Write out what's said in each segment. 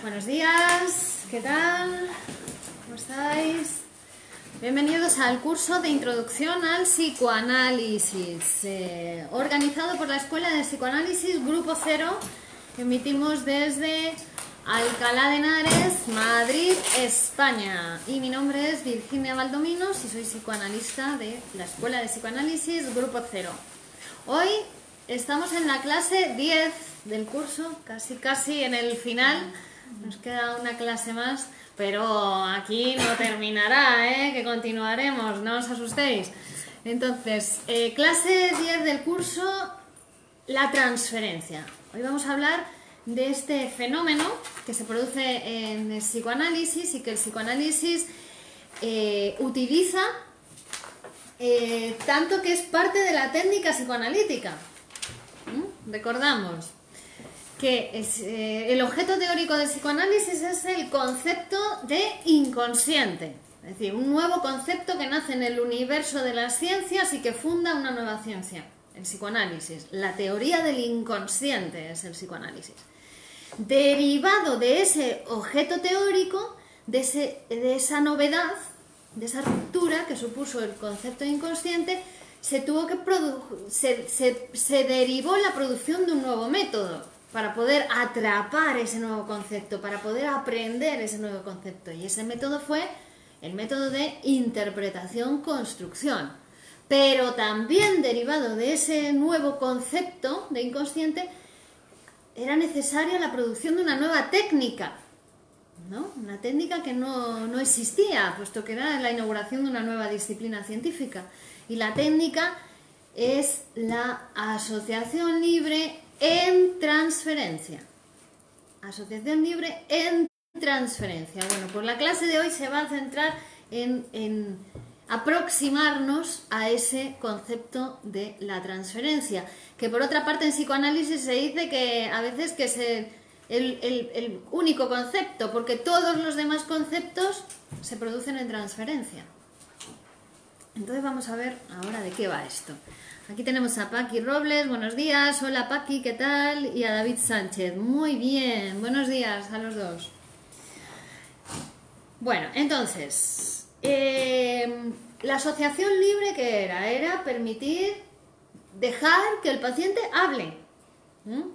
Buenos días, ¿qué tal? ¿Cómo estáis? Bienvenidos al curso de Introducción al Psicoanálisis, organizado por la Escuela de Psicoanálisis Grupo Cero. Emitimos desde Alcalá de Henares, Madrid, España. Y mi nombre es Virginia Valdominos y soy psicoanalista de la Escuela de Psicoanálisis Grupo Cero. Hoy estamos en la clase 10 del curso, casi en el final. Nos queda una clase más, pero aquí no terminará, que continuaremos, no os asustéis. Entonces, clase 10 del curso, la transferencia. Hoy vamos a hablar de este fenómeno que se produce en el psicoanálisis y que el psicoanálisis utiliza tanto que es parte de la técnica psicoanalítica. Recordamos que el objeto teórico del psicoanálisis es el concepto de inconsciente, es decir, un nuevo concepto que nace en el universo de las ciencias y que funda una nueva ciencia, el psicoanálisis. La teoría del inconsciente es el psicoanálisis. Derivado de ese objeto teórico, de esa novedad, de esa ruptura que supuso el concepto de inconsciente, se derivó la producción de un nuevo método para poder atrapar ese nuevo concepto, para poder aprender ese nuevo concepto. Y ese método fue el método de interpretación-construcción. Pero también derivado de ese nuevo concepto de inconsciente, era necesaria la producción de una nueva técnica, ¿no? Una técnica que no existía, puesto que era la inauguración de una nueva disciplina científica. Y la técnica es la asociación libre en transferencia. Asociación libre en transferencia. Bueno, pues la clase de hoy se va a centrar en aproximarnos a ese concepto de la transferencia, que por otra parte en psicoanálisis se dice que a veces que es el único concepto, porque todos los demás conceptos se producen en transferencia. Entonces vamos a ver ahora de qué va esto. Aquí tenemos a Paqui Robles, buenos días, hola Paqui, ¿qué tal? Y a David Sánchez, muy bien, buenos días a los dos. Bueno, entonces, la asociación libre, ¿qué era? Era permitir, dejar que el paciente hable, ¿no?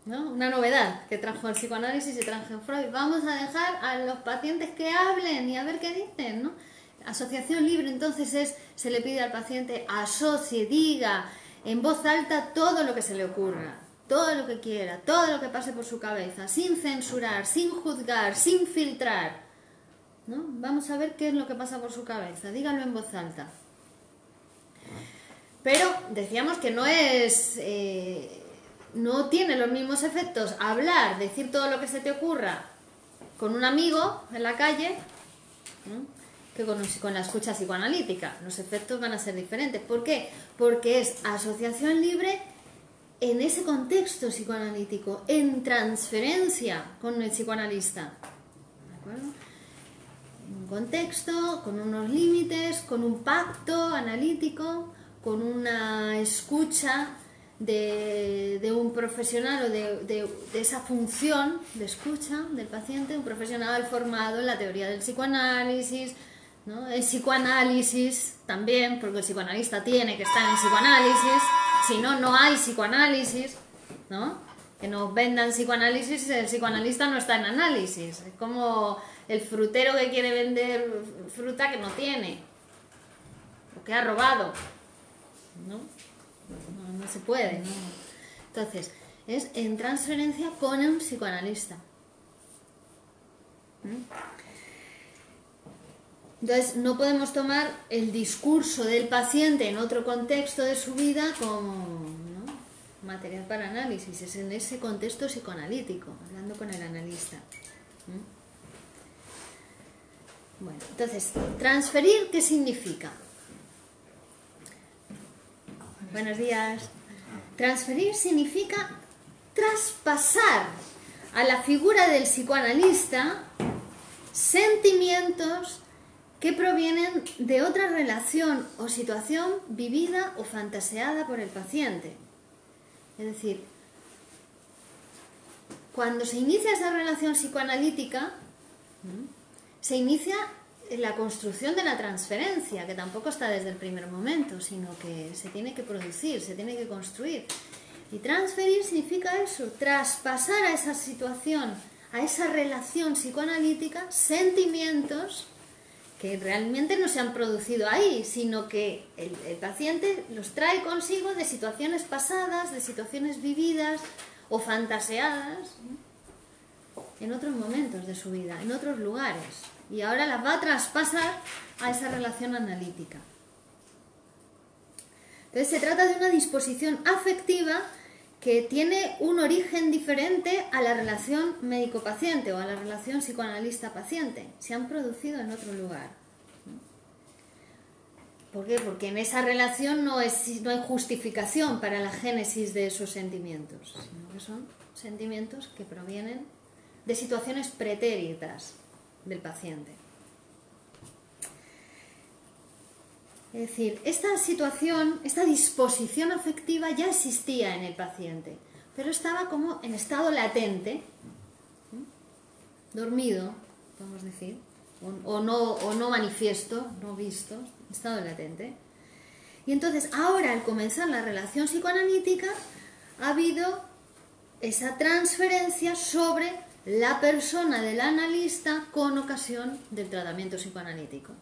Una novedad que trajo el psicoanálisis y trajo Freud. Vamos a dejar a los pacientes que hablen y a ver qué dicen, ¿no? Asociación libre, entonces se le pide al paciente asocie, diga en voz alta todo lo que se le ocurra, todo lo que quiera, todo lo que pase por su cabeza, sin censurar, sin juzgar, sin filtrar, ¿no? Vamos a ver qué es lo que pasa por su cabeza, dígalo en voz alta. Pero decíamos que no tiene los mismos efectos hablar, decir todo lo que se te ocurra con un amigo en la calle, ¿no?, que con la escucha psicoanalítica. Los efectos van a ser diferentes. ¿Por qué? Porque es asociación libre en ese contexto psicoanalítico, en transferencia con el psicoanalista. ¿De acuerdo? Un contexto, con unos límites, con un pacto analítico, con una escucha de un profesional o de esa función de escucha del paciente, un profesional formado en la teoría del psicoanálisis, ¿no? El psicoanálisis también, porque el psicoanalista tiene que estar en psicoanálisis, si no, no hay psicoanálisis, ¿no? Que nos vendan psicoanálisis, el psicoanalista no está en análisis. Es como el frutero que quiere vender fruta que no tiene, o que ha robado, ¿no? No se puede, ¿no? Entonces, es en transferencia con un psicoanalista. Entonces, no podemos tomar el discurso del paciente en otro contexto de su vida como, ¿no?, material para análisis. Es en ese contexto psicoanalítico, hablando con el analista. Bueno, entonces, transferir, ¿qué significa? Buenos días. Transferir significa traspasar a la figura del psicoanalista sentimientos que provienen de otra relación o situación vivida o fantaseada por el paciente. Es decir, cuando se inicia esa relación psicoanalítica, se inicia la construcción de la transferencia, que tampoco está desde el primer momento, sino que se tiene que producir, se tiene que construir. Y transferir significa eso, traspasar a esa situación, a esa relación psicoanalítica, sentimientos que realmente no se han producido ahí, sino que el paciente los trae consigo de situaciones pasadas, de situaciones vividas o fantaseadas, ¿no?, en otros momentos de su vida, en otros lugares. Y ahora las va a traspasar a esa relación analítica. Entonces se trata de una disposición afectiva que tiene un origen diferente a la relación médico-paciente o a la relación psicoanalista-paciente. Se han producido en otro lugar. ¿Por qué? Porque en esa relación no hay justificación para la génesis de esos sentimientos, sino que son sentimientos que provienen de situaciones pretéritas del paciente. Es decir, esta situación, esta disposición afectiva ya existía en el paciente, pero estaba como en estado latente, dormido, podemos decir, o no manifiesto, no visto, estado latente. Y entonces ahora, al comenzar la relación psicoanalítica, ha habido esa transferencia sobre la persona del analista con ocasión del tratamiento psicoanalítico.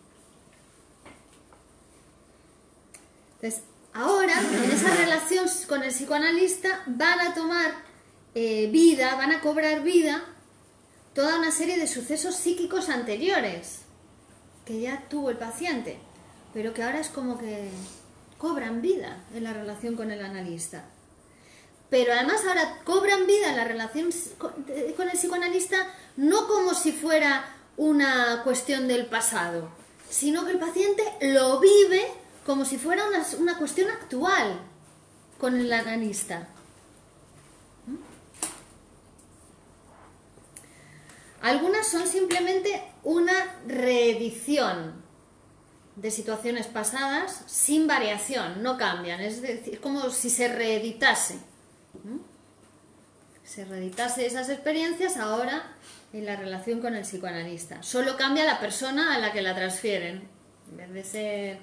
Entonces, ahora, en esa relación con el psicoanalista, van a tomar vida, van a cobrar vida toda una serie de sucesos psíquicos anteriores que ya tuvo el paciente, pero que ahora es como que cobran vida en la relación con el analista. Pero además ahora cobran vida en la relación con el psicoanalista no como si fuera una cuestión del pasado, sino que el paciente lo vive como si fuera una cuestión actual con el analista. Algunas son simplemente una reedición de situaciones pasadas sin variación, no cambian, es decir, como si se reeditase. Se reeditase esas experiencias ahora en la relación con el psicoanalista. Solo cambia la persona a la que la transfieren. En vez de ser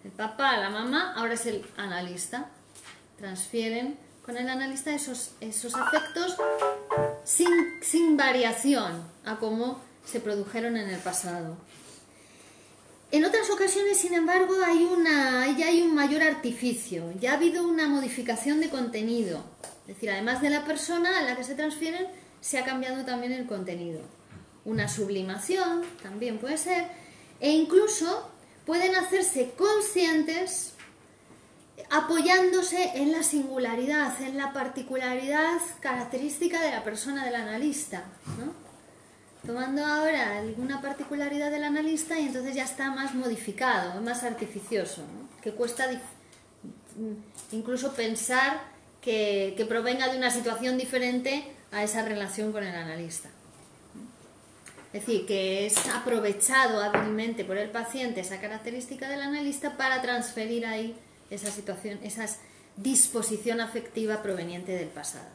el papá, la mamá, ahora es el analista. Transfieren con el analista esos afectos sin variación a cómo se produjeron en el pasado. En otras ocasiones, sin embargo, ya hay un mayor artificio, ya ha habido una modificación de contenido. Es decir, además de la persona a la que se transfieren, se ha cambiado también el contenido. Una sublimación también puede ser, e incluso pueden hacerse conscientes apoyándose en la singularidad, en la particularidad característica de la persona del analista, ¿no? Tomando ahora alguna particularidad del analista y entonces ya está más modificado, más artificioso, ¿no? Que cuesta incluso pensar que provenga de una situación diferente a esa relación con el analista. Es decir, que es aprovechado hábilmente por el paciente esa característica del analista para transferir ahí esa situación, esa disposición afectiva proveniente del pasado.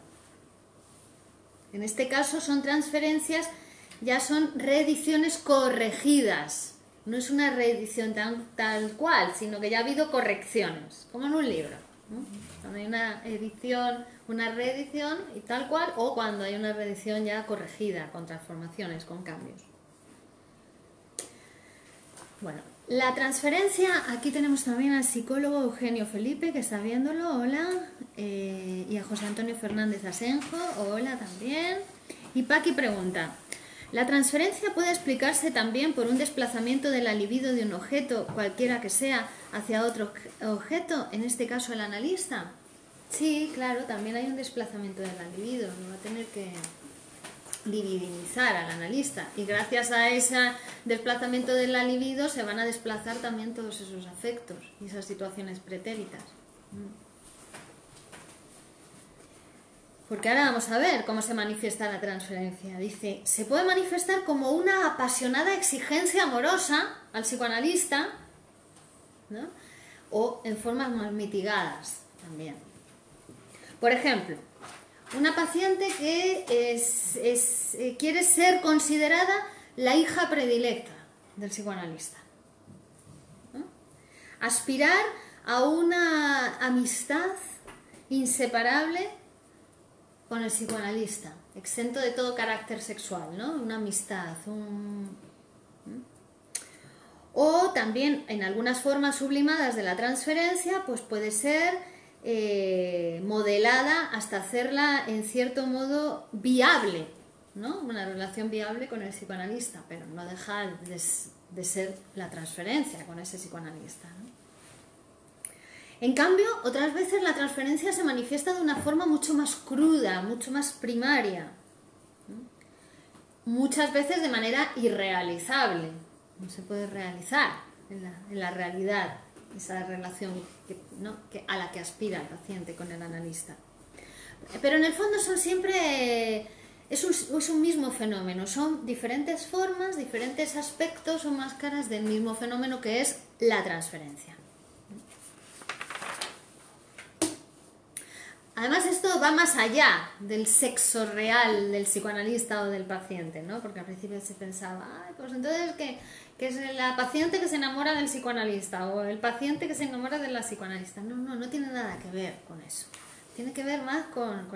En este caso son transferencias, ya son reediciones corregidas. No es una reedición tal cual, sino que ya ha habido correcciones, como en un libro, ¿no? Cuando hay una edición, una reedición y tal cual, o cuando hay una reedición ya corregida, con transformaciones, con cambios. Bueno, la transferencia, aquí tenemos también al psicólogo Eugenio Felipe, que está viéndolo, hola, y a José Antonio Fernández Asenjo, hola también. Y Paqui pregunta, ¿la transferencia puede explicarse también por un desplazamiento de la libido de un objeto, cualquiera que sea, hacia otro objeto, en este caso el analista? Sí, claro, también hay un desplazamiento de la libido, no va a tener que libidinizar al analista, y gracias a ese desplazamiento de la libido se van a desplazar también todos esos afectos y esas situaciones pretéritas. Porque ahora vamos a ver cómo se manifiesta la transferencia. Dice, se puede manifestar como una apasionada exigencia amorosa al psicoanalista, ¿no? O en formas más mitigadas también. Por ejemplo, una paciente que quiere ser considerada la hija predilecta del psicoanalista, ¿no? Aspirar a una amistad inseparable con el psicoanalista, exento de todo carácter sexual, ¿no? Una amistad, O también en algunas formas sublimadas de la transferencia, pues puede ser modelada hasta hacerla en cierto modo viable, ¿no? Una relación viable con el psicoanalista, pero no deja de ser la transferencia con ese psicoanalista, ¿no? En cambio, otras veces la transferencia se manifiesta de una forma mucho más cruda, mucho más primaria, ¿no? Muchas veces de manera irrealizable. No se puede realizar en la realidad esa relación a la que aspira el paciente con el analista. Pero en el fondo son siempre... Es un mismo fenómeno, son diferentes formas, diferentes aspectos o máscaras del mismo fenómeno que es la transferencia. Además, esto va más allá del sexo real del psicoanalista o del paciente, ¿no? Porque al principio se pensaba, ay, pues entonces que es la paciente que se enamora del psicoanalista o el paciente que se enamora de la psicoanalista. No tiene nada que ver con eso. Tiene que ver más con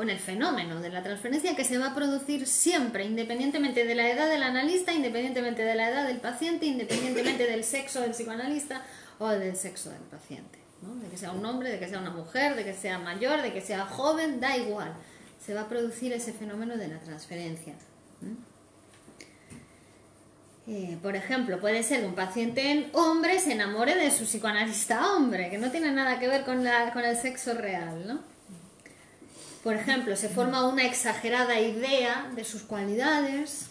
el fenómeno de la transferencia que se va a producir siempre, independientemente de la edad del analista, independientemente de la edad del paciente, independientemente del sexo del psicoanalista o del sexo del paciente, ¿no? De que sea un hombre, de que sea una mujer, de que sea mayor, de que sea joven, da igual. Se va a producir ese fenómeno de la transferencia. Por ejemplo, puede ser que un paciente hombre se enamore de su psicoanalista hombre, que no tiene nada que ver con el sexo real, ¿no? Por ejemplo, se forma una exagerada idea de sus cualidades,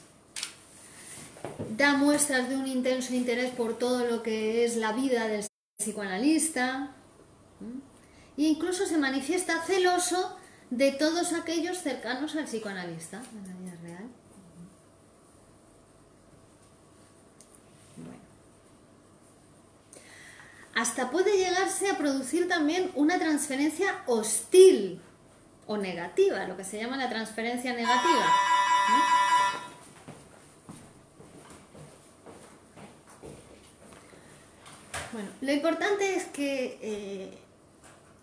da muestras de un intenso interés por todo lo que es la vida del psicoanalista, e incluso se manifiesta celoso de todos aquellos cercanos al psicoanalista en la vida real. Bueno. Hasta puede llegarse a producir también una transferencia hostil o negativa, lo que se llama la transferencia negativa, ¿no? Bueno, lo importante es que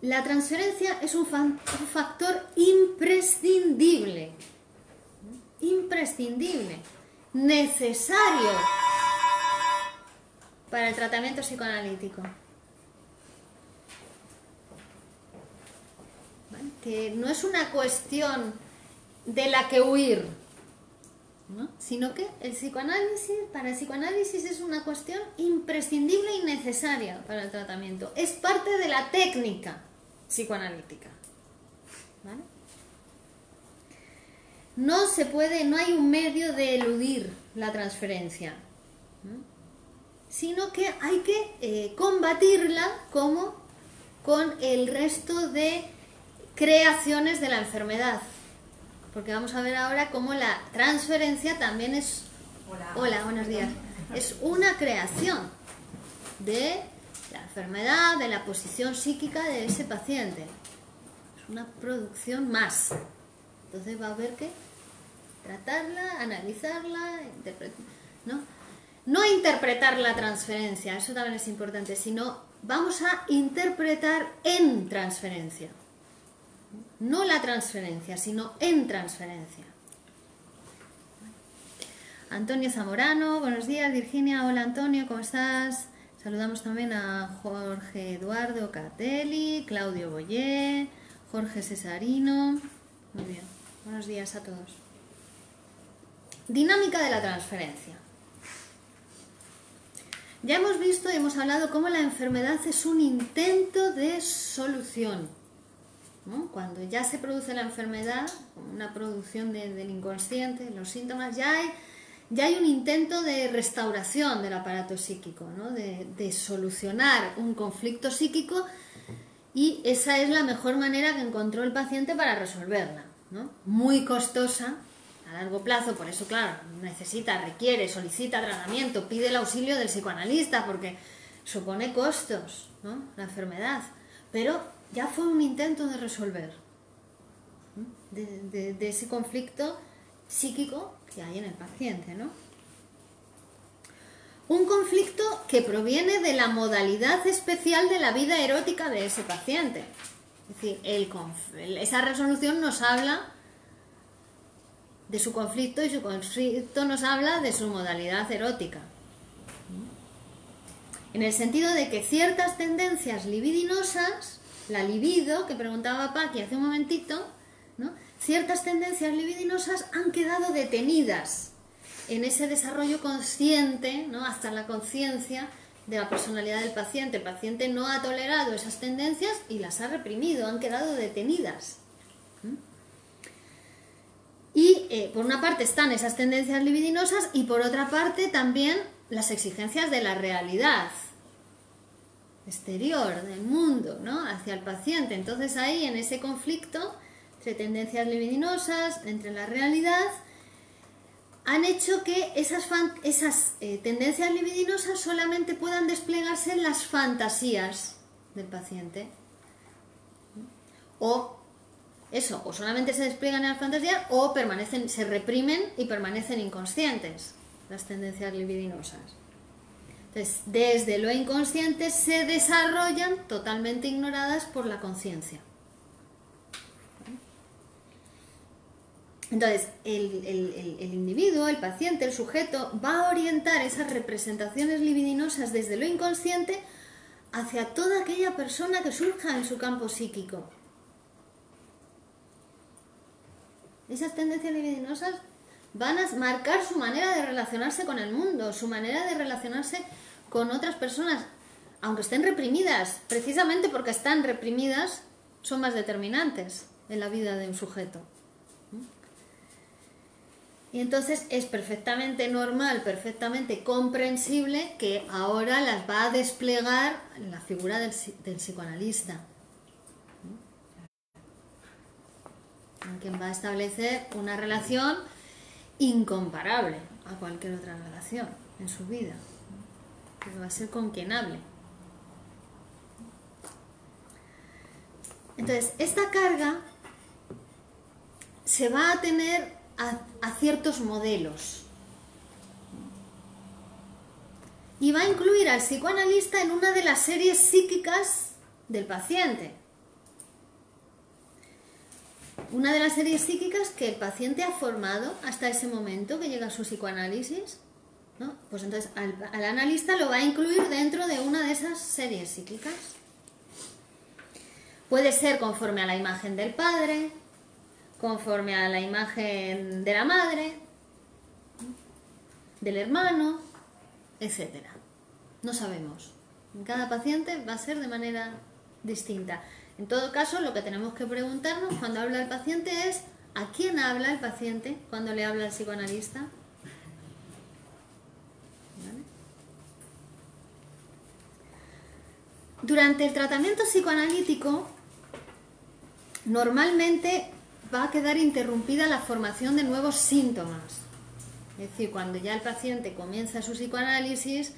la transferencia es un factor imprescindible, necesario para el tratamiento psicoanalítico. ¿Vale? Que no es una cuestión de la que huir, ¿no? Sino que para el psicoanálisis es una cuestión imprescindible y necesaria para el tratamiento. Es parte de la técnica psicoanalítica, ¿vale? No hay un medio de eludir la transferencia, ¿no? Sino que hay que combatirla como con el resto de creaciones de la enfermedad. Porque vamos a ver ahora cómo la transferencia también es... Hola, buenos días. Es una creación de la enfermedad, de la posición psíquica de ese paciente. Es una producción más. Entonces va a haber que tratarla, analizarla, no interpretar la transferencia, eso también es importante, sino vamos a interpretar en transferencia. No la transferencia, sino en transferencia. Antonio Zamorano, buenos días. Virginia, hola Antonio, ¿cómo estás? Saludamos también a Jorge Eduardo Catelli, Claudio Boyé, Jorge Cesarino. Muy bien, buenos días a todos. Dinámica de la transferencia. Ya hemos visto y hemos hablado cómo la enfermedad es un intento de solución, ¿no? Cuando ya se produce la enfermedad, una producción del inconsciente, los síntomas, ya hay un intento de restauración del aparato psíquico, ¿no? de solucionar un conflicto psíquico, y esa es la mejor manera que encontró el paciente para resolverla, ¿no? Muy costosa a largo plazo, por eso, claro, requiere, solicita tratamiento, pide el auxilio del psicoanalista porque supone costos, ¿no? La enfermedad, pero ya fue un intento de resolver de ese conflicto psíquico que hay en el paciente, ¿no? Un conflicto que proviene de la modalidad especial de la vida erótica de ese paciente. Es decir, esa resolución nos habla de su conflicto y su conflicto nos habla de su modalidad erótica. En el sentido de que ciertas tendencias libidinosas, la libido, que preguntaba Paqui hace un momentito, ¿no? Ciertas tendencias libidinosas han quedado detenidas en ese desarrollo consciente, ¿no? Hasta la conciencia de la personalidad del paciente. El paciente no ha tolerado esas tendencias y las ha reprimido, han quedado detenidas. Y por una parte están esas tendencias libidinosas y por otra parte también las exigencias de la realidad exterior, del mundo, ¿no? Hacia el paciente. Entonces ahí, en ese conflicto entre tendencias libidinosas, entre la realidad, han hecho que esas tendencias libidinosas solamente puedan desplegarse en las fantasías del paciente. O solamente se despliegan en las fantasías o se reprimen y permanecen inconscientes las tendencias libidinosas. Entonces, desde lo inconsciente se desarrollan totalmente ignoradas por la conciencia. Entonces, el individuo, el paciente, el sujeto, va a orientar esas representaciones libidinosas desde lo inconsciente hacia toda aquella persona que surja en su campo psíquico. Esas tendencias libidinosas van a marcar su manera de relacionarse con el mundo, su manera de relacionarse con otras personas, aunque estén reprimidas. Precisamente porque están reprimidas, son más determinantes en la vida de un sujeto. Y entonces es perfectamente normal, perfectamente comprensible que ahora las va a desplegar en la figura del psicoanalista, con quien va a establecer una relación incomparable a cualquier otra relación en su vida, que va a ser con quien hable. Entonces, esta carga se va a tener a ciertos modelos y va a incluir al psicoanalista en una de las series psíquicas del paciente. Una de las series psíquicas que el paciente ha formado hasta ese momento que llega a su psicoanálisis, ¿no? Pues entonces al analista lo va a incluir dentro de una de esas series psíquicas. Puede ser conforme a la imagen del padre, conforme a la imagen de la madre, del hermano, etc. No sabemos. En cada paciente va a ser de manera distinta. En todo caso, lo que tenemos que preguntarnos cuando habla el paciente es ¿a quién habla el paciente cuando le habla al psicoanalista? ¿Vale? Durante el tratamiento psicoanalítico, normalmente va a quedar interrumpida la formación de nuevos síntomas. Es decir, cuando ya el paciente comienza su psicoanálisis,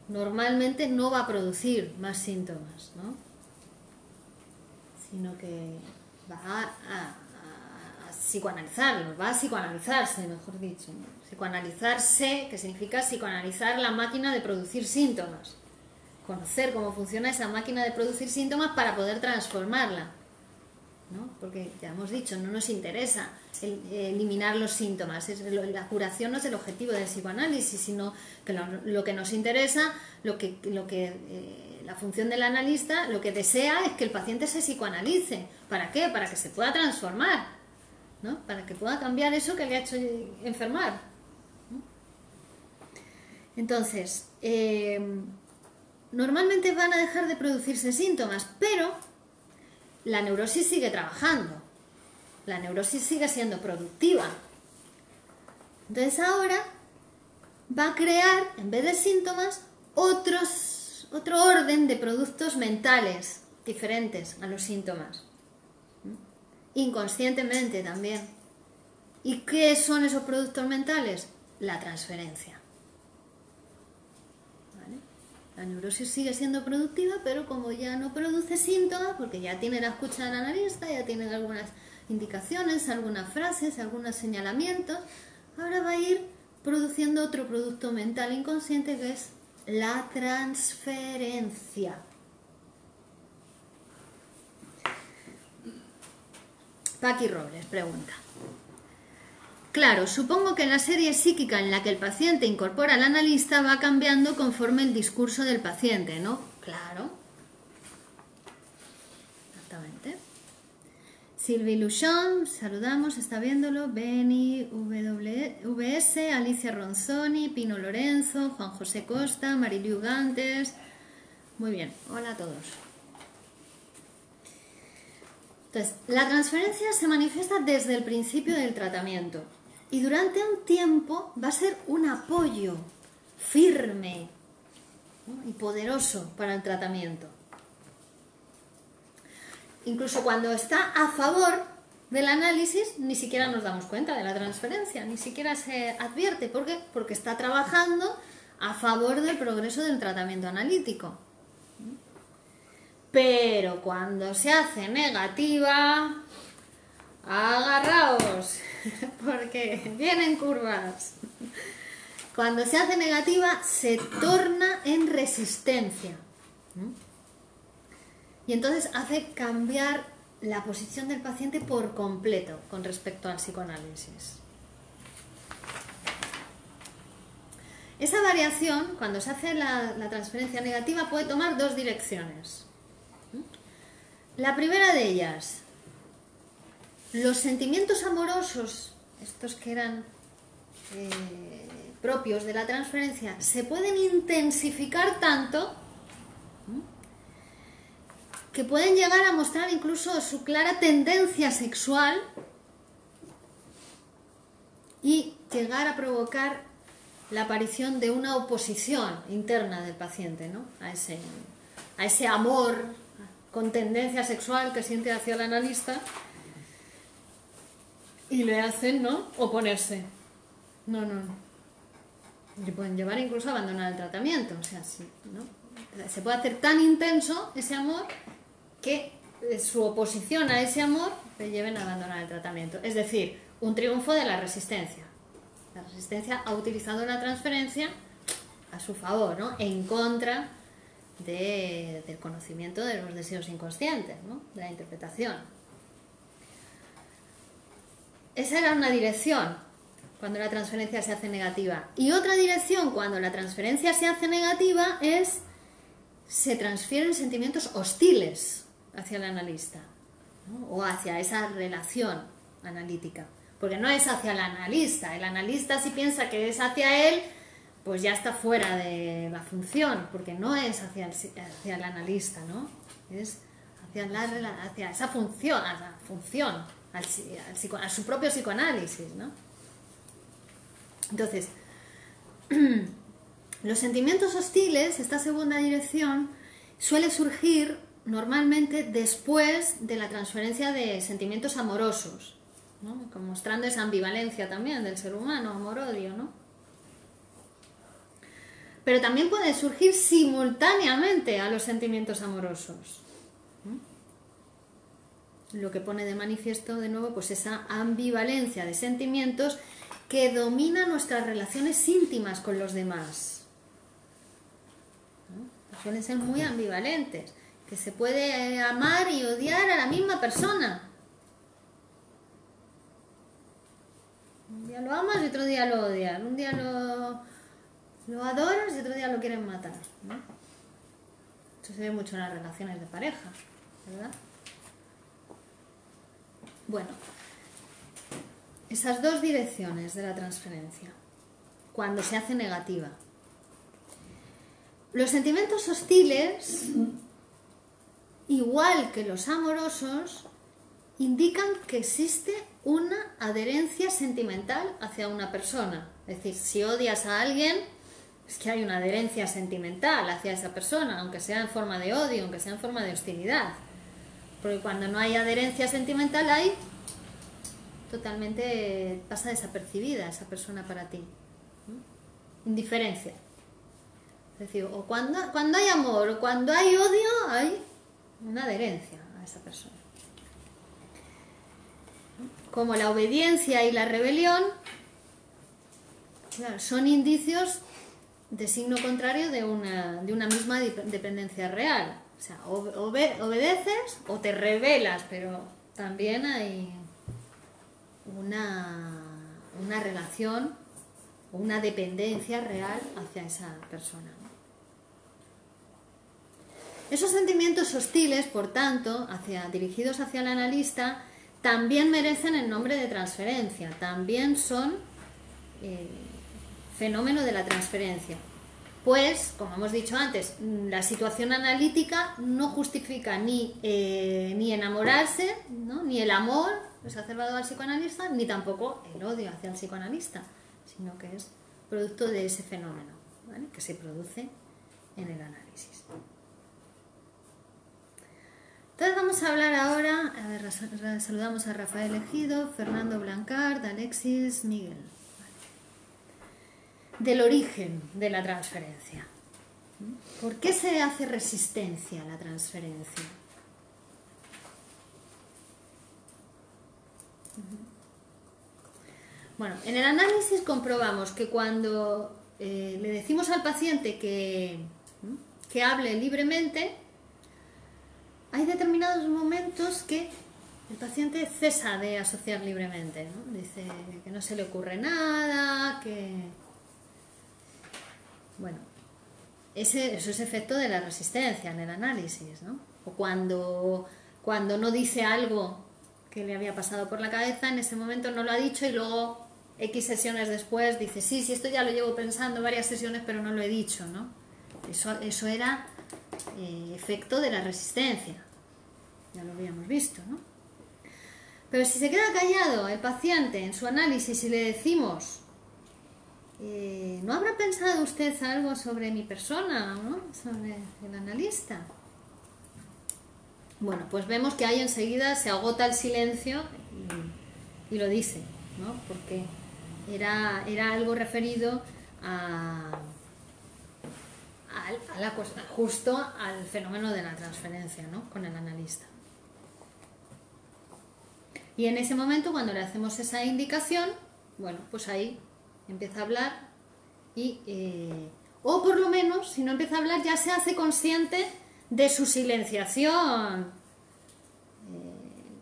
normalmente no va a producir más síntomas, ¿no? Sino que va a psicoanalizarlo, va a psicoanalizarse, mejor dicho, ¿no? Psicoanalizarse, que significa psicoanalizar la máquina de producir síntomas. Conocer cómo funciona esa máquina de producir síntomas para poder transformarla, ¿no? Porque ya hemos dicho, no nos interesa eliminar los síntomas. La curación no es el objetivo del psicoanálisis, sino que lo que nos interesa, la función del analista, lo que desea es que el paciente se psicoanalice. ¿Para qué? Para que se pueda transformar, ¿no? Para que pueda cambiar eso que le ha hecho enfermar, ¿no? Entonces, normalmente van a dejar de producirse síntomas, pero la neurosis sigue trabajando, la neurosis sigue siendo productiva. Entonces ahora va a crear, en vez de síntomas, otro orden de productos mentales diferentes a los síntomas, inconscientemente también. ¿Y qué son esos productos mentales? La transferencia. ¿Vale? La neurosis sigue siendo productiva, pero como ya no produce síntomas, porque ya tiene la escucha del analista, ya tiene algunas indicaciones, algunas frases, algunos señalamientos, ahora va a ir produciendo otro producto mental inconsciente que es la transferencia. Paqui Robles pregunta. Claro, supongo que la serie psíquica en la que el paciente incorpora al analista va cambiando conforme el discurso del paciente, ¿no? Claro. Exactamente. Sylvie Luchon, saludamos, está viéndolo. Beni, VS, Alicia Ronzoni, Pino Lorenzo, Juan José Costa, Mariliu Gantes. Muy bien, hola a todos. Entonces, la transferencia se manifiesta desde el principio del tratamiento y durante un tiempo va a ser un apoyo firme, ¿no?, y poderoso para el tratamiento. Incluso cuando está a favor del análisis, ni siquiera nos damos cuenta de la transferencia, ni siquiera se advierte. ¿Por qué? Porque está trabajando a favor del progreso del tratamiento analítico. Pero cuando se hace negativa, agarraos, porque vienen curvas. Cuando se hace negativa, se torna en resistencia. Y entonces hace cambiar la posición del paciente por completo con respecto al psicoanálisis. Esa variación, cuando se hace la transferencia negativa, puede tomar dos direcciones. La primera de ellas, los sentimientos amorosos, estos que eran propios de la transferencia, se pueden intensificar tanto que pueden llegar a mostrar incluso su clara tendencia sexual y llegar a provocar la aparición de una oposición interna del paciente, ¿no?, a ese amor con tendencia sexual que siente hacia el analista, y le hacen, ¿no?, oponerse. No. Le pueden llevar incluso a abandonar el tratamiento. O sea, sí, ¿no? Se puede hacer tan intenso ese amor que su oposición a ese amor le lleven a abandonar el tratamiento. Es decir, un triunfo de la resistencia. La resistencia ha utilizado la transferencia a su favor, ¿no?, en contra del conocimiento de los deseos inconscientes, ¿no?, de la interpretación. Esa era una dirección cuando la transferencia se hace negativa. Y otra dirección cuando la transferencia se hace negativa es: se transfieren sentimientos hostiles hacia el analista, ¿no?, o hacia esa relación analítica. Porque no es hacia el analista. El analista, si piensa que es hacia él, pues ya está fuera de la función, porque no es hacia el analista, ¿no? Es hacia esa función, a su propio psicoanálisis, ¿no? Entonces, los sentimientos hostiles, esta segunda dirección, suele surgir normalmente después de la transferencia de sentimientos amorosos, ¿no?, mostrando esa ambivalencia también del ser humano, amor-odio, ¿no? Pero también puede surgir simultáneamente a los sentimientos amorosos. Lo que pone de manifiesto, de nuevo, pues esa ambivalencia de sentimientos que domina nuestras relaciones íntimas con los demás. ¿No? Suelen ser muy ambivalentes, que se puede amar y odiar a la misma persona. Un día lo amas y otro día lo odias. Un día lo adoras y otro día lo quieren matar, ¿no? Eso se ve mucho en las relaciones de pareja, ¿verdad? Bueno, esas dos direcciones de la transferencia, cuando se hace negativa. Los sentimientos hostiles, igual que los amorosos, indican que existe una adherencia sentimental hacia una persona. Es decir, si odias a alguien, es que hay una adherencia sentimental hacia esa persona, aunque sea en forma de odio, aunque sea en forma de hostilidad. Porque cuando no hay adherencia sentimental, totalmente pasa desapercibida esa persona para ti, ¿no? Indiferencia. Es decir, o cuando hay amor o cuando hay odio, hay una adherencia a esa persona. Como la obediencia y la rebelión, claro, son indicios de signo contrario de una misma dependencia real. O sea, obedeces o te rebelas, pero también hay una relación o una dependencia real hacia esa persona. Esos sentimientos hostiles, por tanto, dirigidos hacia el analista, también merecen el nombre de transferencia, también son fenómeno de la transferencia. Pues, como hemos dicho antes, la situación analítica no justifica ni enamorarse, ¿no?, ni el amor exacerbado al psicoanalista, ni tampoco el odio hacia el psicoanalista, sino que es producto de ese fenómeno, ¿vale?, que se produce en el análisis. Entonces vamos a hablar ahora, saludamos a Rafael Ejido, Fernando Blancard, Alexis, Miguel, del origen de la transferencia. ¿Por qué se hace resistencia a la transferencia? Bueno, en el análisis comprobamos que cuando le decimos al paciente que hable libremente, hay determinados momentos que el paciente cesa de asociar libremente, ¿no? Dice que no se le ocurre nada, que... Bueno, eso es efecto de la resistencia en el análisis, ¿no? O cuando no dice algo que le había pasado por la cabeza, en ese momento no lo ha dicho y luego X sesiones después dice, sí, esto ya lo llevo pensando varias sesiones, pero no lo he dicho, ¿no? Eso era efecto de la resistencia, ya lo habíamos visto, ¿no? Pero si se queda callado el paciente en su análisis y le decimos, ¿no habrá pensado usted algo sobre mi persona, ¿no?, sobre el analista? Bueno, pues vemos que ahí enseguida se agota el silencio y lo dice, ¿no?, porque era algo referido justo al fenómeno de la transferencia, ¿no?, con el analista. Y en ese momento, cuando le hacemos esa indicación, bueno, pues ahí empieza a hablar o por lo menos, si no empieza a hablar, ya se hace consciente de su silenciación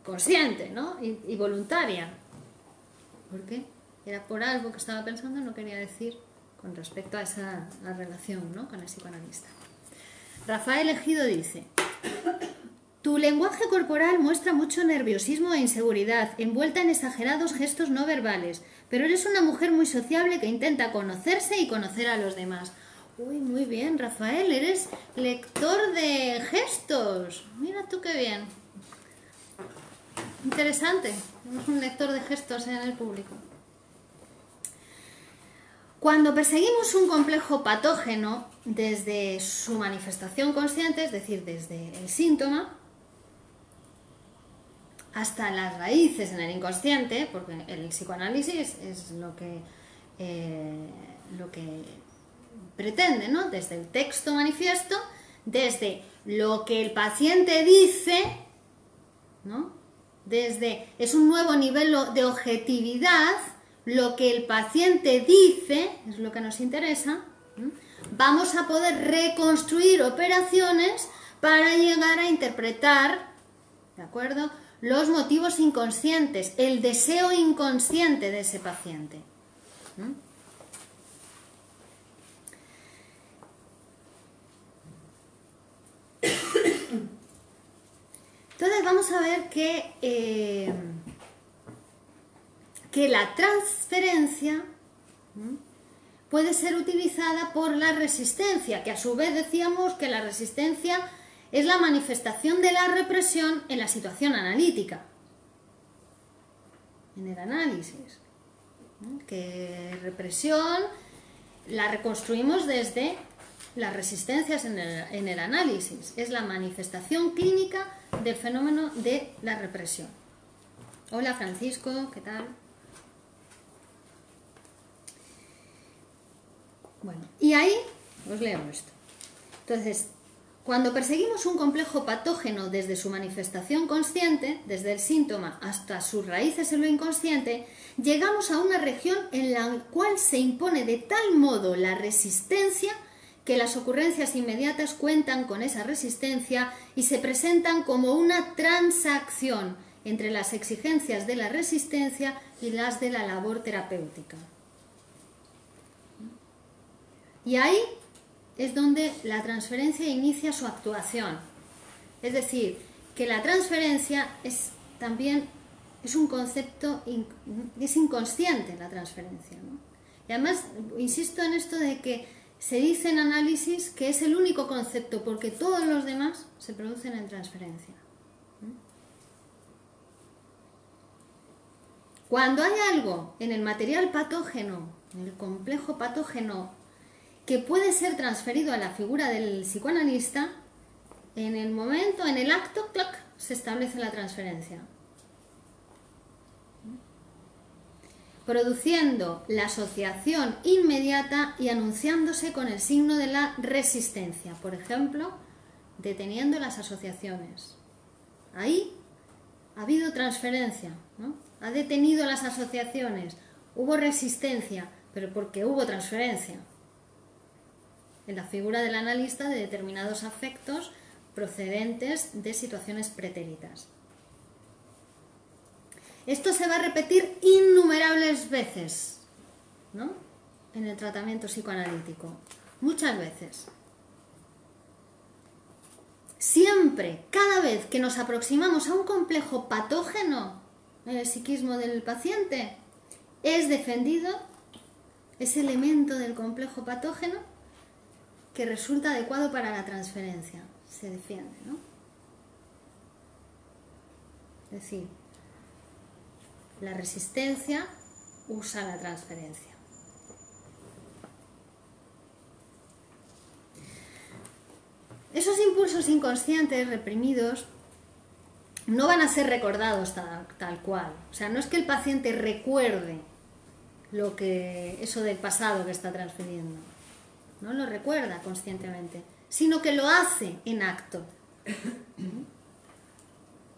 consciente, ¿no?, y voluntaria. ¿Por qué? Era por algo que estaba pensando y no quería decir con respecto a esa relación, ¿no?, con el psicoanalista. Rafael Ejido dice: tu lenguaje corporal muestra mucho nerviosismo e inseguridad, envuelta en exagerados gestos no verbales, pero eres una mujer muy sociable que intenta conocerse y conocer a los demás. Uy, muy bien, Rafael, eres lector de gestos. Mira tú qué bien. Interesante, tenemos un lector de gestos en el público. Cuando perseguimos un complejo patógeno desde su manifestación consciente, es decir, desde el síntoma, hasta las raíces en el inconsciente, porque el psicoanálisis es lo que pretende, ¿no?, desde el texto manifiesto, desde lo que el paciente dice, ¿no?, es un nuevo nivel de objetividad, lo que el paciente dice es lo que nos interesa. Vamos a poder reconstruir operaciones para llegar a interpretar, ¿de acuerdo?, los motivos inconscientes, el deseo inconsciente de ese paciente. Entonces vamos a ver que la transferencia puede ser utilizada por la resistencia, que a su vez decíamos que la resistencia es la manifestación de la represión en la situación analítica, en el análisis. Que represión la reconstruimos desde las resistencias en el análisis. Es la manifestación clínica del fenómeno de la represión. Hola Francisco, ¿qué tal? Bueno, y ahí os leo esto. Entonces, cuando perseguimos un complejo patógeno desde su manifestación consciente, desde el síntoma hasta sus raíces en lo inconsciente, llegamos a una región en la cual se impone de tal modo la resistencia que las ocurrencias inmediatas cuentan con esa resistencia y se presentan como una transacción entre las exigencias de la resistencia y las de la labor terapéutica. Y ahí es donde la transferencia inicia su actuación. Es decir, que la transferencia es un concepto, es inconsciente la transferencia, ¿no? Y además, insisto en esto de que se dice en análisis que es el único concepto, porque todos los demás se producen en transferencia. Cuando hay algo en el material patógeno, en el complejo patógeno, que puede ser transferido a la figura del psicoanalista, en el momento, en el acto, ¡clac!, se establece la transferencia, produciendo la asociación inmediata y anunciándose con el signo de la resistencia, por ejemplo, deteniendo las asociaciones. Ahí ha habido transferencia, ¿no? Ha detenido las asociaciones, hubo resistencia, pero porque hubo transferencia en la figura del analista de determinados afectos procedentes de situaciones pretéritas. Esto se va a repetir innumerables veces, ¿no?, en el tratamiento psicoanalítico, muchas veces. Siempre, cada vez que nos aproximamos a un complejo patógeno en el psiquismo del paciente, es defendido ese elemento del complejo patógeno que resulta adecuado para la transferencia. Se defiende, ¿no? Es decir, la resistencia usa la transferencia. Esos impulsos inconscientes reprimidos no van a ser recordados tal cual. O sea, no es que el paciente recuerde eso del pasado que está transfiriendo. No lo recuerda conscientemente, sino que lo hace en acto.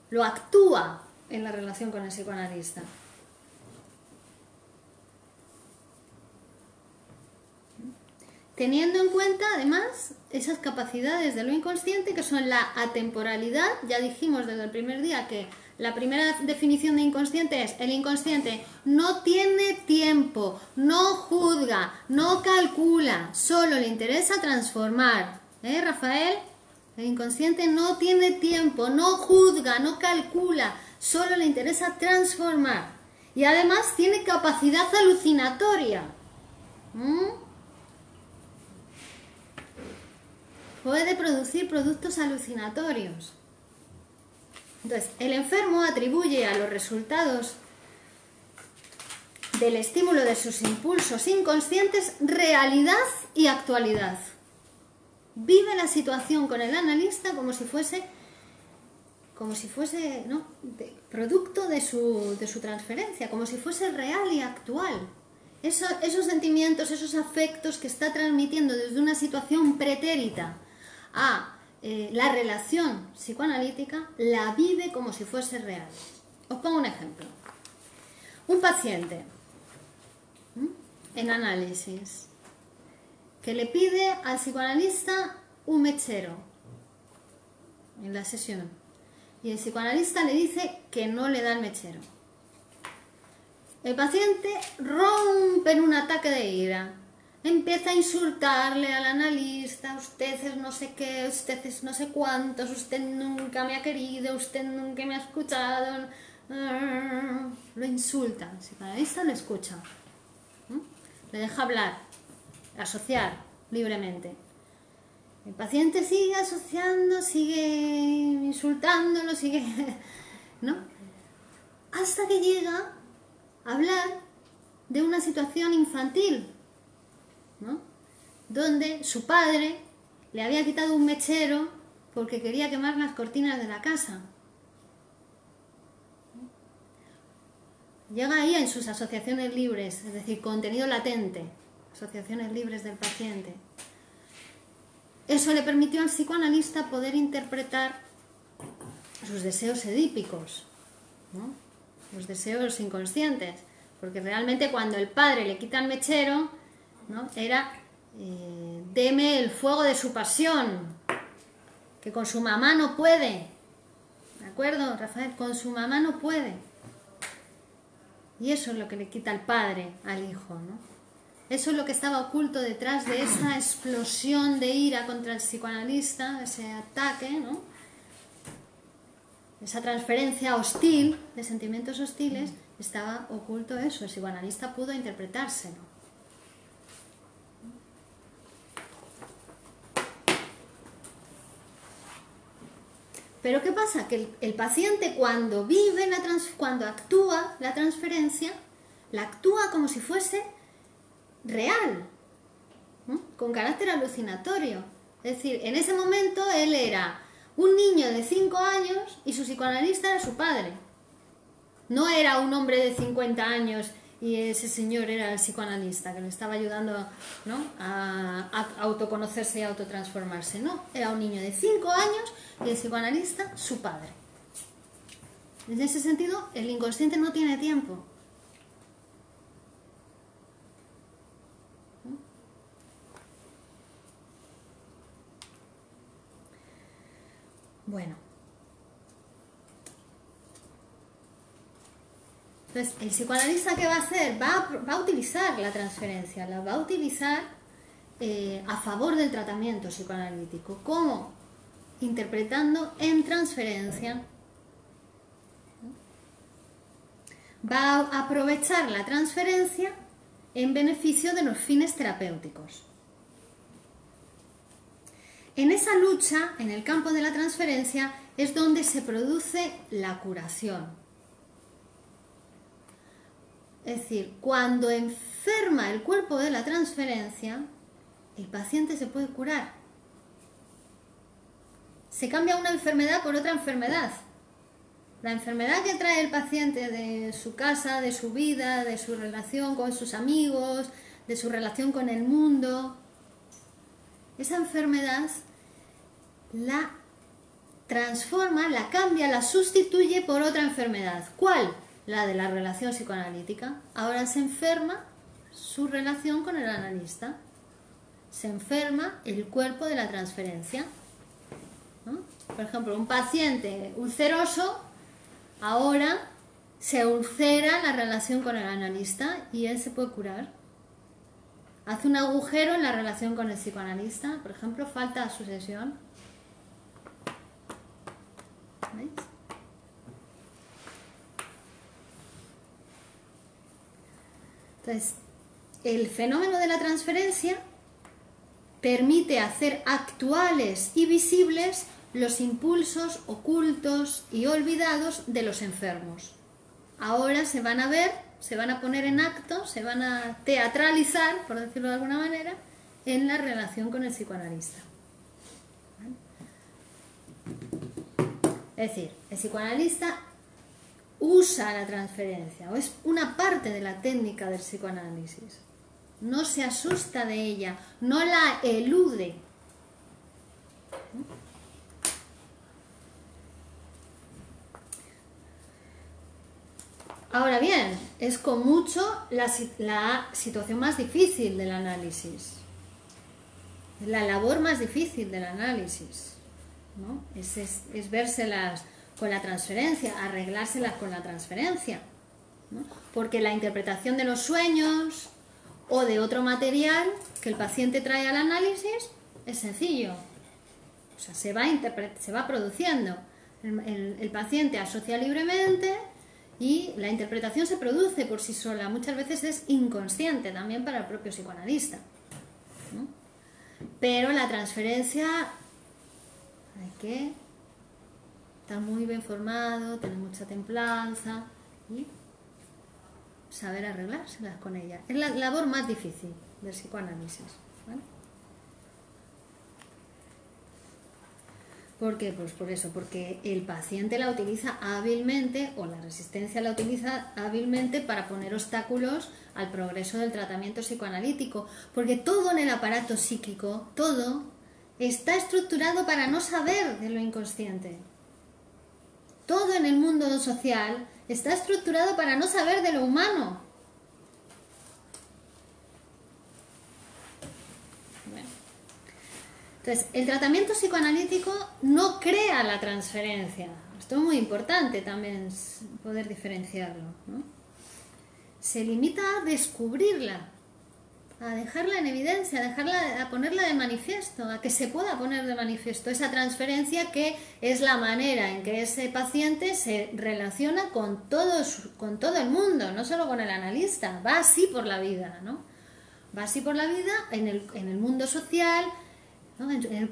Lo actúa en la relación con el psicoanalista. Teniendo en cuenta, además, esas capacidades de lo inconsciente, que son la atemporalidad. Ya dijimos desde el primer día que la primera definición de inconsciente es: el inconsciente no tiene tiempo, no juzga, no calcula, solo le interesa transformar. Rafael? El inconsciente no tiene tiempo, no juzga, no calcula, solo le interesa transformar. Y además tiene capacidad alucinatoria. Puede producir productos alucinatorios. Entonces, el enfermo atribuye a los resultados del estímulo de sus impulsos inconscientes realidad y actualidad. Vive la situación con el analista como si fuese ¿no?, producto de su transferencia, como si fuese real y actual. Esos sentimientos, esos afectos que está transmitiendo desde una situación pretérita a la relación psicoanalítica, la vive como si fuese real. Os pongo un ejemplo. Un paciente en análisis que le pide al psicoanalista un mechero en la sesión, y el psicoanalista le dice que no le da el mechero. El paciente rompe en un ataque de ira, empieza a insultarle al analista: usted es no sé qué, usted es no sé cuántos, usted nunca me ha querido, usted nunca me ha escuchado. Lo insulta. El psicoanalista le escucha, le deja hablar, asociar libremente. El paciente sigue asociando, sigue insultándolo, sigue, ¿no?, hasta que llega a hablar de una situación infantil, ¿no?, donde su padre le había quitado un mechero porque quería quemar las cortinas de la casa. Llega ahí en sus asociaciones libres, es decir, contenido latente, asociaciones libres del paciente. Eso le permitió al psicoanalista poder interpretar sus deseos edípicos, ¿no? Los deseos inconscientes, porque realmente cuando el padre le quita el mechero, ¿no? Era deme el fuego de su pasión, que con su mamá no puede, ¿de acuerdo, Rafael? Con su mamá no puede, y eso es lo que le quita el padre al hijo, ¿no? Eso es lo que estaba oculto detrás de esa explosión de ira contra el psicoanalista, ese ataque, ¿no? Esa transferencia hostil, de sentimientos hostiles, estaba oculto eso. El psicoanalista pudo interpretárselo. Pero ¿qué pasa? Que el paciente cuando vive, cuando actúa la transferencia, la actúa como si fuese real, ¿no? Con carácter alucinatorio. Es decir, en ese momento él era un niño de 5 años y su psicoanalista era su padre. No era un hombre de 50 años y ese señor era el psicoanalista que le estaba ayudando, ¿no? a autoconocerse y autotransformarse. No, era un niño de 5 años y el psicoanalista su padre. En ese sentido, el inconsciente no tiene tiempo. Bueno, entonces el psicoanalista, ¿qué va a hacer? Va a utilizar la transferencia, la va a utilizar a favor del tratamiento psicoanalítico. ¿Cómo? Interpretando en transferencia. Va a aprovechar la transferencia en beneficio de los fines terapéuticos. En esa lucha, en el campo de la transferencia, es donde se produce la curación. Es decir, cuando enferma el cuerpo de la transferencia, el paciente se puede curar. Se cambia una enfermedad por otra enfermedad. La enfermedad que trae el paciente de su casa, de su vida, de su relación con sus amigos, de su relación con el mundo, esa enfermedad la transforma, la cambia, la sustituye por otra enfermedad. ¿Cuál? La de la relación psicoanalítica. Ahora se enferma su relación con el analista. Se enferma el cuerpo de la transferencia, ¿no? Por ejemplo, un paciente ulceroso, ahora se ulcera la relación con el analista y él se puede curar. Hace un agujero en la relación con el psicoanalista, por ejemplo, falta su sesión. ¿Veis? Entonces, el fenómeno de la transferencia permite hacer actuales y visibles los impulsos ocultos y olvidados de los enfermos. Ahora se van a ver, se van a poner en acto, se van a teatralizar, por decirlo de alguna manera, en la relación con el psicoanalista. Es decir, el psicoanalista usa la transferencia, o es una parte de la técnica del psicoanálisis. No se asusta de ella, no la elude. Ahora bien, es con mucho la situación más difícil del análisis, la labor más difícil del análisis, ¿no? Es vérselas con la transferencia, arreglárselas con la transferencia, ¿no? Porque la interpretación de los sueños o de otro material que el paciente trae al análisis es sencillo. O sea, se va produciendo. El paciente asocia libremente y la interpretación se produce por sí sola. Muchas veces es inconsciente también para el propio psicoanalista, ¿no? Pero la transferencia hay que estar muy bien formado, tener mucha templanza y saber arreglárselas con ella. Es la labor más difícil del psicoanálisis, ¿vale? ¿Por qué? Pues por eso, porque el paciente la utiliza hábilmente, o la resistencia la utiliza hábilmente para poner obstáculos al progreso del tratamiento psicoanalítico, porque todo en el aparato psíquico, todo está estructurado para no saber de lo inconsciente. Todo en el mundo social está estructurado para no saber de lo humano. Bueno. Entonces, el tratamiento psicoanalítico no crea la transferencia. Esto es muy importante también poder diferenciarlo, ¿no? Se limita a descubrirla, a dejarla en evidencia, a ponerla de manifiesto, a que se pueda poner de manifiesto esa transferencia, que es la manera en que ese paciente se relaciona con todo el mundo, no solo con el analista. Va así por la vida, ¿no? Va así por la vida en el mundo social, ¿no? En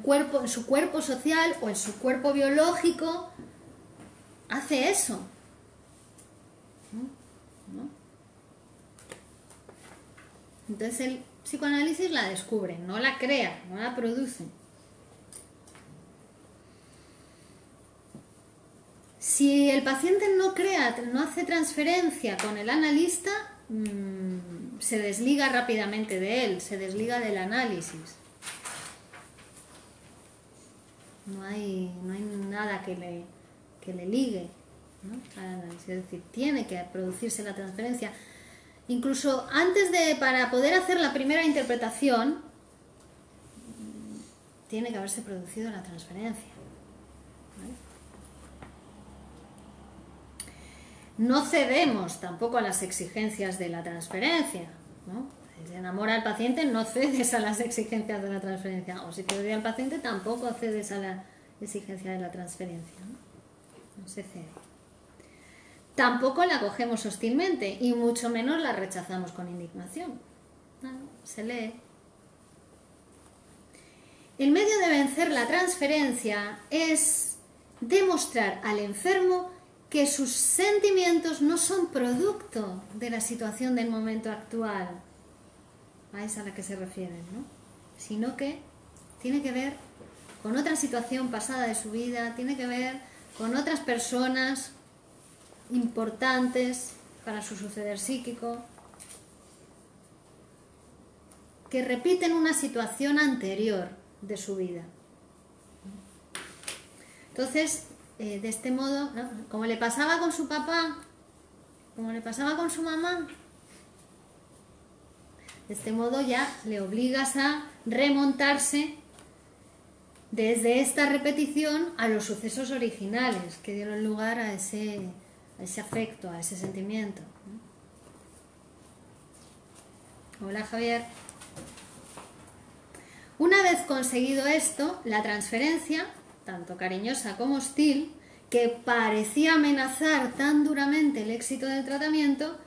su cuerpo social o en su cuerpo biológico. Hace eso, ¿no? Entonces el psicoanálisis la descubre, no la crea, no la produce. Si el paciente no hace transferencia con el analista, se desliga rápidamente de él, se desliga del análisis. No hay nada que le ligue, ¿no? Al análisis. Es decir, tiene que producirse la transferencia. Incluso para poder hacer la primera interpretación, tiene que haberse producido la transferencia, ¿vale? No cedemos tampoco a las exigencias de la transferencia, ¿no? Si se enamora el paciente, no cedes a las exigencias de la transferencia. O si te odia el paciente, tampoco cedes a la exigencia de la transferencia, ¿no? No se cede. Tampoco la cogemos hostilmente y mucho menos la rechazamos con indignación. No, se lee. El medio de vencer la transferencia es demostrar al enfermo que sus sentimientos no son producto de la situación del momento actual, es a la que se refieren, ¿no? Sino que tiene que ver con otra situación pasada de su vida, tiene que ver con otras personas importantes para su suceder psíquico, que repiten una situación anterior de su vida. Entonces, de este modo, ¿no? Como le pasaba con su papá, como le pasaba con su mamá, de este modo ya le obligas a remontarse desde esta repetición a los sucesos originales que dieron lugar a ese afecto, a ese sentimiento. Hola, Javier. Una vez conseguido esto, la transferencia, tanto cariñosa como hostil, que parecía amenazar tan duramente el éxito del tratamiento,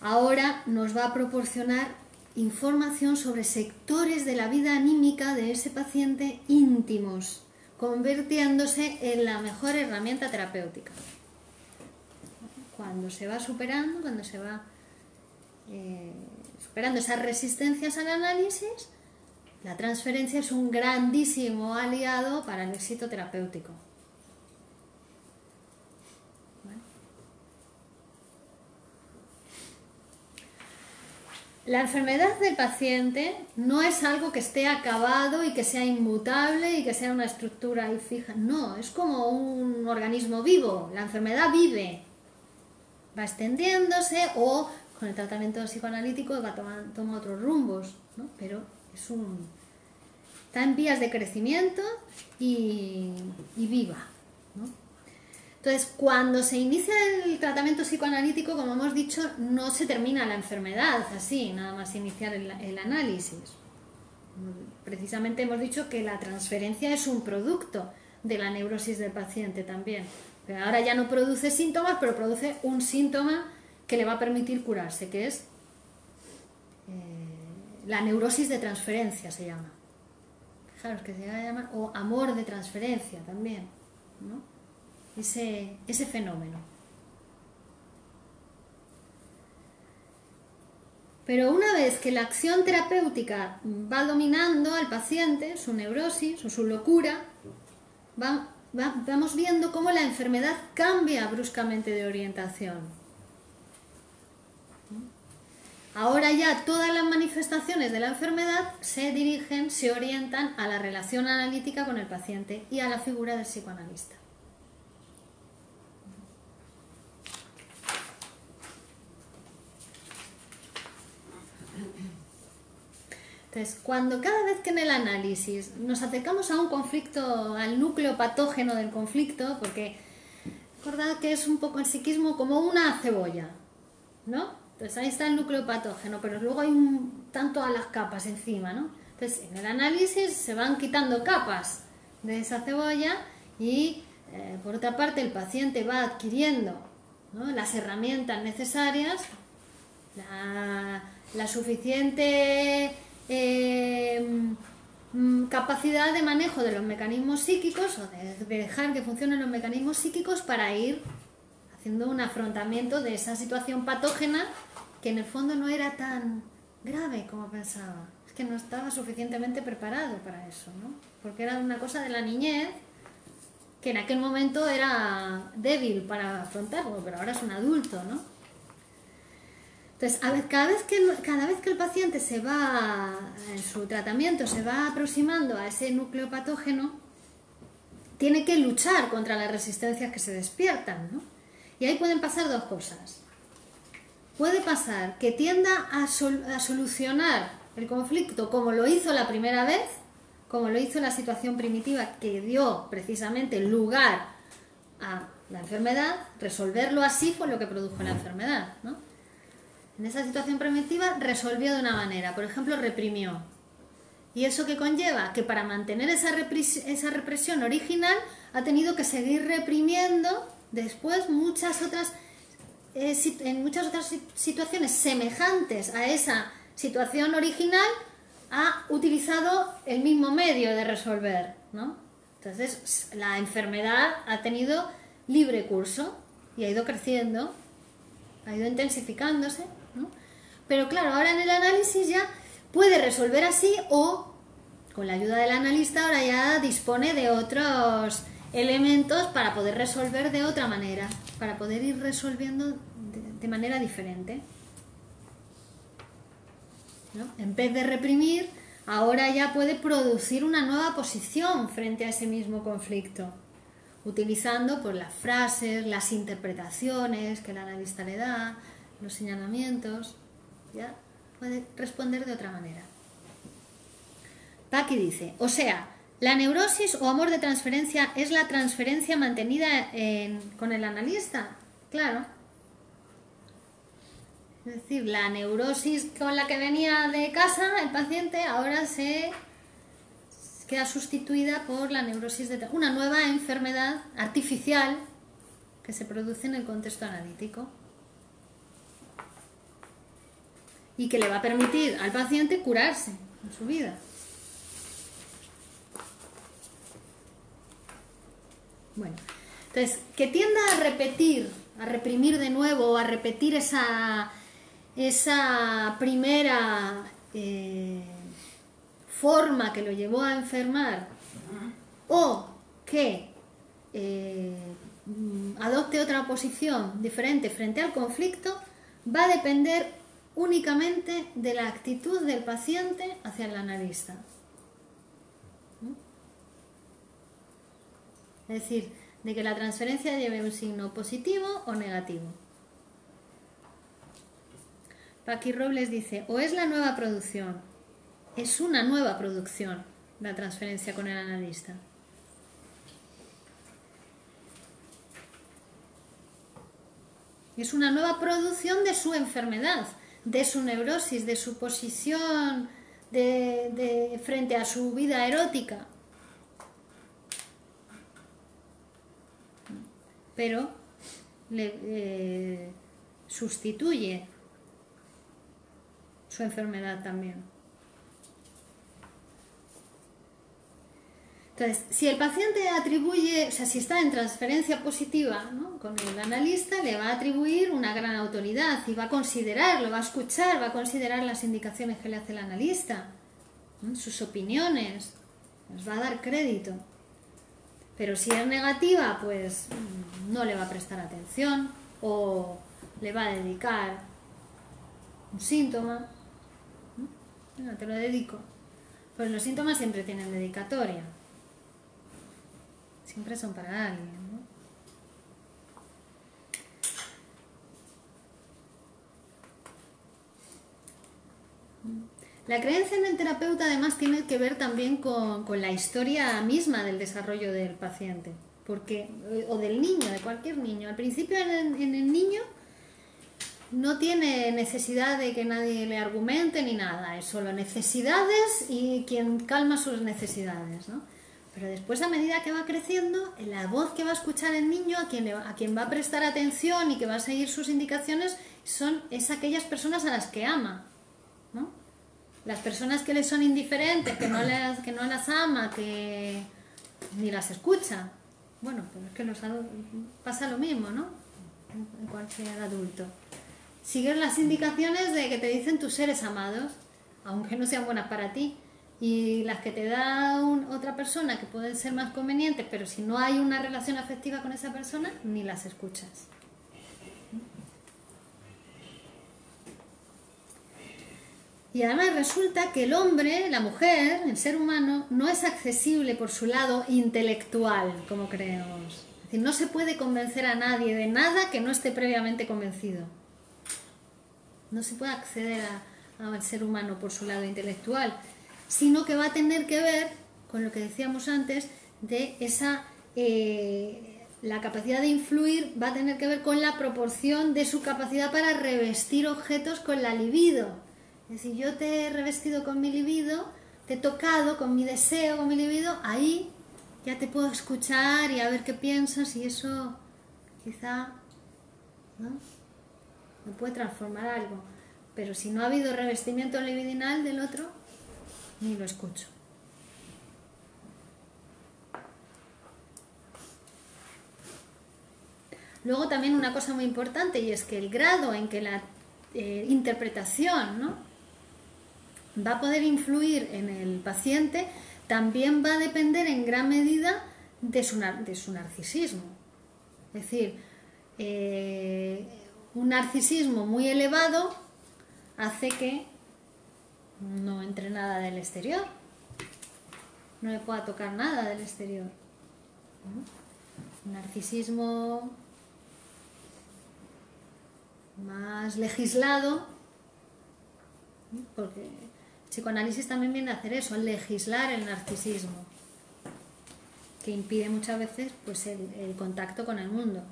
ahora nos va a proporcionar información sobre sectores de la vida anímica de ese paciente íntimos, convirtiéndose en la mejor herramienta terapéutica. Cuando se va superando, superando esas resistencias al análisis, la transferencia es un grandísimo aliado para el éxito terapéutico. ¿Vale? La enfermedad del paciente no es algo que esté acabado y que sea inmutable y que sea una estructura ahí fija. No, es como un organismo vivo. La enfermedad vive. Va extendiéndose o con el tratamiento psicoanalítico toma otros rumbos, ¿no? Pero está en vías de crecimiento y viva, ¿no? Entonces, cuando se inicia el tratamiento psicoanalítico, como hemos dicho, no se termina la enfermedad así, nada más iniciar el análisis. Precisamente hemos dicho que la transferencia es un producto de la neurosis del paciente también. Pero ahora ya no produce síntomas, pero produce un síntoma que le va a permitir curarse, que es la neurosis de transferencia, se llama. Fijaros que se llama, o amor de transferencia también, ¿no? Ese fenómeno. Pero una vez que la acción terapéutica va dominando al paciente, su neurosis o su locura, vamos viendo cómo la enfermedad cambia bruscamente de orientación. Ahora ya todas las manifestaciones de la enfermedad se dirigen, se orientan a la relación analítica con el paciente y a la figura del psicoanalista. Entonces, cada vez que en el análisis nos acercamos a un conflicto, al núcleo patógeno del conflicto, porque recordad que es un poco el psiquismo como una cebolla, ¿no? Entonces ahí está el núcleo patógeno, pero luego hay están todas las capas encima, ¿no? Entonces en el análisis se van quitando capas de esa cebolla y por otra parte el paciente va adquiriendo, ¿no?, las herramientas necesarias, la suficiente capacidad de manejo de los mecanismos psíquicos o de dejar que funcionen los mecanismos psíquicos para ir haciendo un afrontamiento de esa situación patógena que en el fondo no era tan grave como pensaba. Es que no estaba suficientemente preparado para eso, ¿no? Porque era una cosa de la niñez que en aquel momento era débil para afrontarlo, pero ahora es un adulto, ¿no? Entonces, cada vez que el paciente se va, en su tratamiento, se va aproximando a ese núcleo patógeno, tiene que luchar contra las resistencias que se despiertan, ¿no? Y ahí pueden pasar dos cosas. Puede pasar que tienda a solucionar el conflicto como lo hizo la primera vez, como lo hizo la situación primitiva que dio precisamente lugar a la enfermedad. Resolverlo así fue lo que produjo la enfermedad, ¿no? En esa situación primitiva resolvió de una manera, por ejemplo, reprimió. ¿Y eso qué conlleva? Que para mantener esa represión original ha tenido que seguir reprimiendo después en muchas otras situaciones semejantes a esa situación original, ha utilizado el mismo medio de resolver, ¿no? Entonces la enfermedad ha tenido libre curso y ha ido creciendo, ha ido intensificándose, ¿no? Pero claro, ahora en el análisis ya puede resolver así, o con la ayuda del analista ahora ya dispone de otros elementos para poder resolver de otra manera, para poder ir resolviendo de manera diferente, ¿no? En vez de reprimir, ahora ya puede producir una nueva posición frente a ese mismo conflicto, utilizando pues las frases, las interpretaciones que el analista le da, los señalamientos, ya puede responder de otra manera. Paqui dice, o sea, la neurosis o amor de transferencia es la transferencia mantenida con el analista. Claro. Es decir, la neurosis con la que venía de casa el paciente ahora se queda sustituida por la neurosis de una nueva enfermedad artificial que se produce en el contexto analítico y que le va a permitir al paciente curarse en su vida. Bueno, entonces, que tienda a repetir, a reprimir de nuevo, a repetir esa primera forma que lo llevó a enfermar, o que adopte otra posición diferente frente al conflicto, va a depender únicamente de la actitud del paciente hacia el analista. Es decir, de que la transferencia lleve un signo positivo o negativo. Paqui Robles dice, o es la nueva producción, es una nueva producción la transferencia con el analista. Es una nueva producción de su enfermedad, de su neurosis, de su posición frente a su vida erótica. Pero le sustituye su enfermedad también. Entonces, si el paciente atribuye, o sea, si está en transferencia positiva, ¿no?, con el analista, le va a atribuir una gran autoridad y va a considerar, lo va a escuchar, va a considerar las indicaciones que le hace el analista, ¿no?, sus opiniones, les va a dar crédito. Pero si es negativa, pues no le va a prestar atención o le va a dedicar un síntoma, bueno, te lo dedico. Pues los síntomas siempre tienen dedicatoria, siempre son para alguien, ¿no? La creencia en el terapeuta además tiene que ver también con la historia misma del desarrollo del paciente, porque, o del niño, de cualquier niño. Al principio en el niño no tiene necesidad de que nadie le argumente ni nada, es solo necesidades y quien calma sus necesidades, ¿no? Pero después, a medida que va creciendo, la voz que va a escuchar el niño, a quien va a prestar atención y que va a seguir sus indicaciones, es aquellas personas a las que ama, ¿no? Las personas que le son indiferentes, que no las ama, que ni las escucha. Bueno, pues es que pasa lo mismo, ¿no? En cualquier adulto. Sigues las indicaciones de que te dicen tus seres amados, aunque no sean buenas para ti. Y las que te da otra persona, que pueden ser más convenientes, pero si no hay una relación afectiva con esa persona, ni las escuchas. Y además resulta que el hombre, la mujer, el ser humano, no es accesible por su lado intelectual, como creemos. Es decir, no se puede convencer a nadie de nada que no esté previamente convencido. No se puede acceder al ser humano por su lado intelectual, sino que va a tener que ver con lo que decíamos antes de esa... la capacidad de influir va a tener que ver con la proporción de su capacidad para revestir objetos con la libido. Es decir, yo te he revestido con mi libido, te he tocado con mi deseo, con mi libido, ahí ya te puedo escuchar y a ver qué piensas, y eso quizá, ¿no?, me puede transformar algo. Pero si no ha habido revestimiento libidinal del otro, ni lo escucho. Luego también una cosa muy importante, y es que el grado en que la interpretación, ¿no?, va a poder influir en el paciente también va a depender en gran medida de su narcisismo. Es decir, un narcisismo muy elevado hace que no entre nada del exterior, no le pueda tocar nada del exterior, ¿no? Un narcisismo más legislado, ¿no?, porque el psicoanálisis también viene a hacer eso, a legislar el narcisismo, que impide muchas veces pues el contacto con el mundo.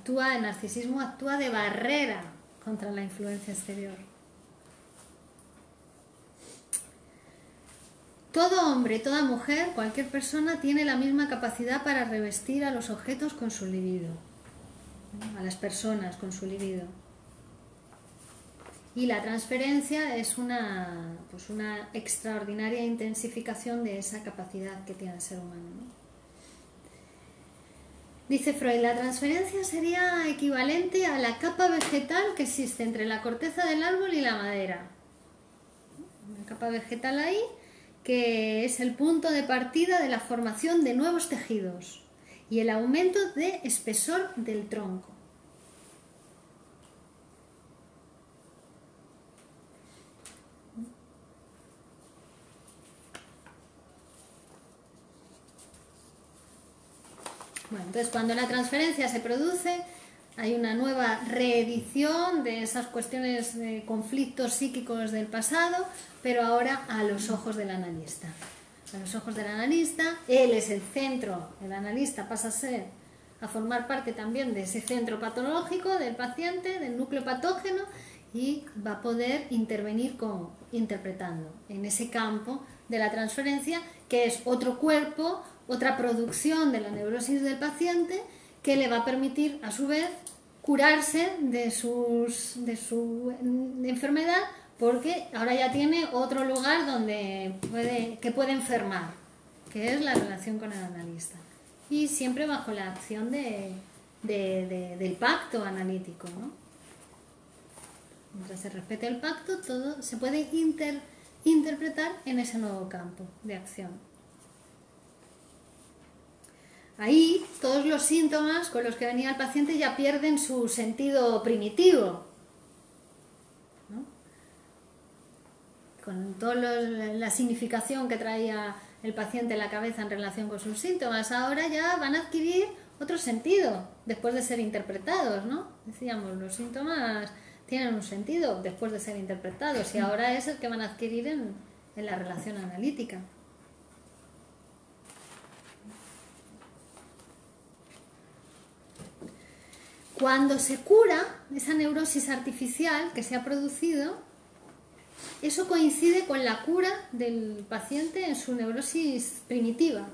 El narcisismo actúa de barrera contra la influencia exterior. Todo hombre, toda mujer, cualquier persona tiene la misma capacidad para revestir a los objetos con su libido, a las personas con su libido. Y la transferencia es una extraordinaria intensificación de esa capacidad que tiene el ser humano, ¿no? Dice Freud, la transferencia sería equivalente a la capa vegetal que existe entre la corteza del árbol y la madera. Una capa vegetal ahí, que es el punto de partida de la formación de nuevos tejidos y el aumento de espesor del tronco. Bueno, entonces cuando la transferencia se produce, hay una nueva reedición de esas cuestiones de conflictos psíquicos del pasado, pero ahora a los ojos del analista. A los ojos del analista, él es el centro, el analista pasa a formar parte también de ese centro patológico del paciente, del núcleo patógeno, y va a poder intervenir interpretando en ese campo de la transferencia, que es otro cuerpo, otra producción de la neurosis del paciente, que le va a permitir a su vez curarse de su enfermedad, porque ahora ya tiene otro lugar que puede enfermar, que es la relación con el analista, y siempre bajo la acción del pacto analítico, ¿no? Mientras se respete el pacto, todo se puede interpretar en ese nuevo campo de acción. ahí todos los síntomas con los que venía el paciente ya pierden su sentido primitivo, ¿no? Con toda la significación que traía el paciente en la cabeza en relación con sus síntomas, ahora ya van a adquirir otro sentido después de ser interpretados, ¿no? Decíamos, los síntomas tienen un sentido después de ser interpretados y ahora es el que van a adquirir en la relación analítica. Cuando se cura esa neurosis artificial que se ha producido, eso coincide con la cura del paciente en su neurosis primitiva,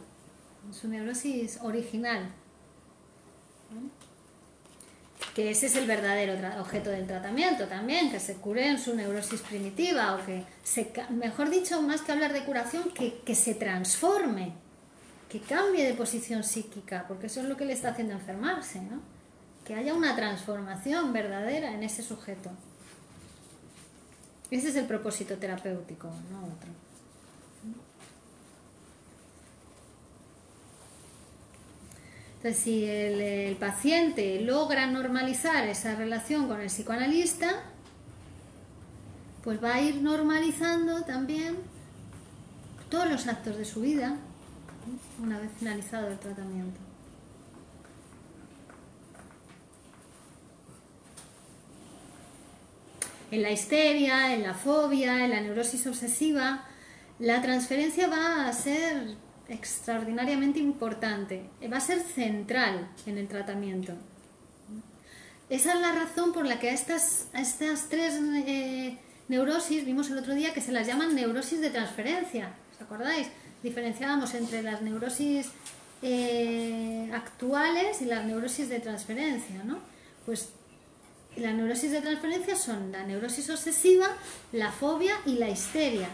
en su neurosis original, ¿no? Que ese es el verdadero objeto del tratamiento también, que se cure en su neurosis primitiva, o que, mejor dicho, más que hablar de curación, que se transforme, que cambie de posición psíquica, porque eso es lo que le está haciendo enfermarse, ¿no? Que haya una transformación verdadera en ese sujeto. Ese es el propósito terapéutico, no otro. Entonces, si el paciente logra normalizar esa relación con el psicoanalista, pues va a ir normalizando también todos los actos de su vida, ¿no? Una vez finalizado el tratamiento. En la histeria, en la fobia, en la neurosis obsesiva, la transferencia va a ser extraordinariamente importante, va a ser central en el tratamiento. Esa es la razón por la que a estas tres neurosis, vimos el otro día que se las llaman neurosis de transferencia. ¿Os acordáis? Diferenciábamos entre las neurosis actuales y las neurosis de transferencia, ¿no? Pues las neurosis de transferencia son la neurosis obsesiva, la fobia y la histeria.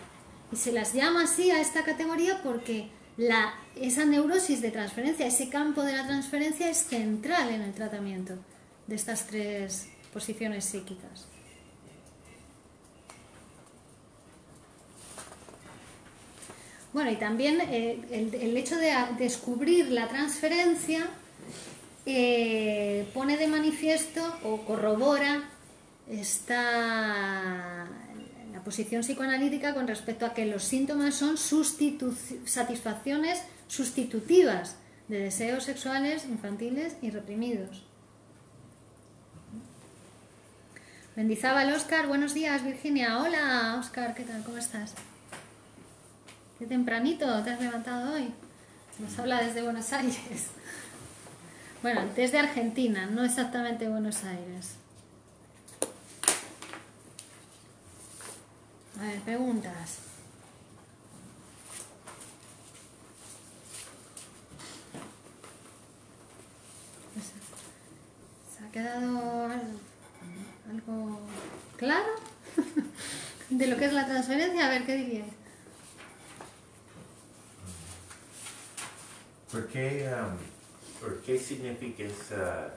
Y se las llama así a esta categoría porque esa neurosis de transferencia, ese campo de la transferencia es central en el tratamiento de estas tres posiciones psíquicas. Bueno, y también el hecho de descubrir la transferencia pone de manifiesto o corrobora la posición psicoanalítica con respecto a que los síntomas son satisfacciones sustitutivas de deseos sexuales infantiles y reprimidos. Mendizábal Óscar, buenos días. Virginia, hola Óscar, ¿qué tal? ¿Cómo estás? Qué tempranito te has levantado hoy. Nos habla desde Buenos Aires. Bueno, desde Argentina, no exactamente Buenos Aires. A ver, preguntas. ¿Se ha quedado algo claro de lo que es la transferencia? A ver, ¿qué diríais? ¿Por qué significa esa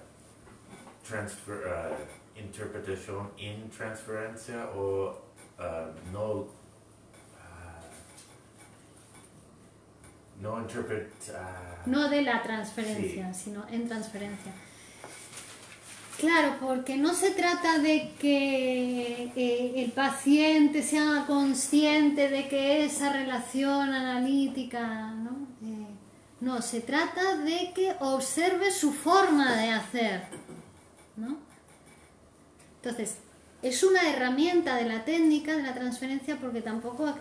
interpretación en transferencia o no interpreta? No de la transferencia, sí, sino en transferencia. Claro, porque no se trata de que el paciente sea consciente de que esa relación analítica, ¿no? No, se trata de que observe su forma de hacer, ¿no? Entonces, es una herramienta de la técnica de la transferencia porque tampoco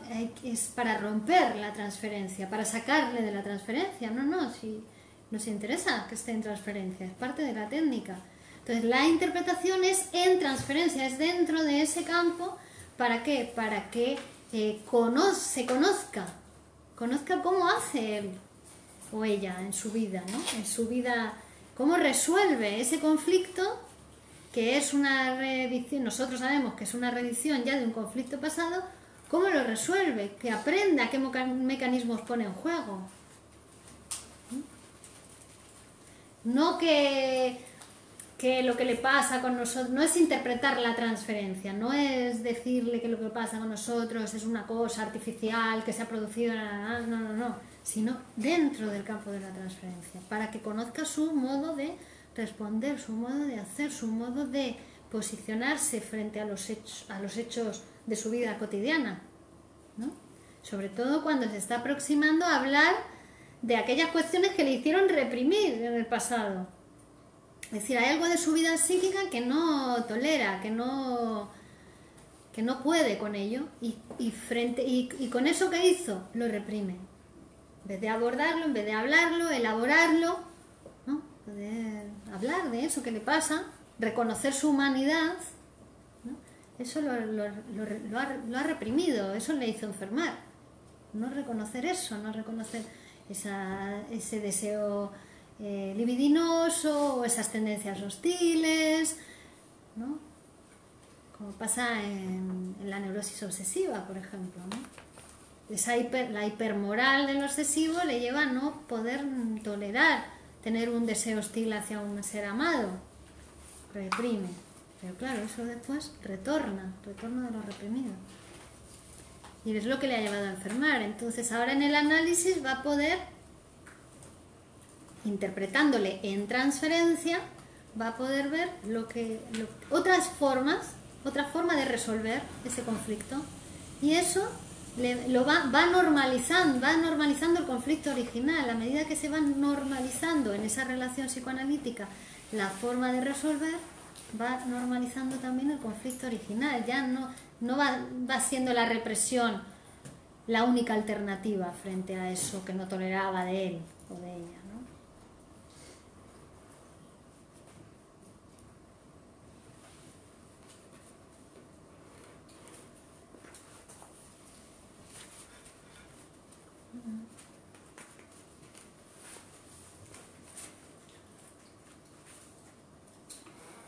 es para romper la transferencia, para sacarle de la transferencia. No, si nos interesa que esté en transferencia, es parte de la técnica. Entonces, la interpretación es en transferencia, es dentro de ese campo. ¿Para qué? Para que se conozca cómo hace él o ella en su vida, ¿no? En su vida, cómo resuelve ese conflicto, que es una reedición, nosotros sabemos que es una reedición ya de un conflicto pasado, cómo lo resuelve, que aprenda qué mecanismos pone en juego. No que que lo que le pasa con nosotros, no es interpretar la transferencia, no es decirle que lo que pasa con nosotros es una cosa artificial que se ha producido, no, sino dentro del campo de la transferencia, para que conozca su modo de responder, su modo de hacer, su modo de posicionarse frente a los hechos de su vida cotidiana, ¿no? Sobre todo cuando se está aproximando a hablar de aquellas cuestiones que le hicieron reprimir en el pasado. Es decir, hay algo de su vida psíquica que no tolera, que no puede con ello, y con eso que hizo, lo reprime. En vez de abordarlo, en vez de hablarlo, elaborarlo, ¿no? Poder hablar de eso que le pasa, reconocer su humanidad, ¿no? Eso lo ha reprimido, eso le hizo enfermar. No reconocer eso, no reconocer ese deseo libidinoso o esas tendencias hostiles, ¿no? Como pasa en la neurosis obsesiva, por ejemplo, ¿no? La hipermoral del obsesivo le lleva a no poder tolerar tener un deseo hostil hacia un ser amado, reprime, pero claro, eso después retorna de lo reprimido, y es lo que le ha llevado a enfermar. Entonces ahora en el análisis va a poder, interpretándole en transferencia, va a poder ver otra forma de resolver ese conflicto, y eso va normalizando el conflicto original. A medida que se va normalizando en esa relación psicoanalítica la forma de resolver, va normalizando también el conflicto original. Ya no va siendo la represión la única alternativa frente a eso que no toleraba de él o de ella, ¿no?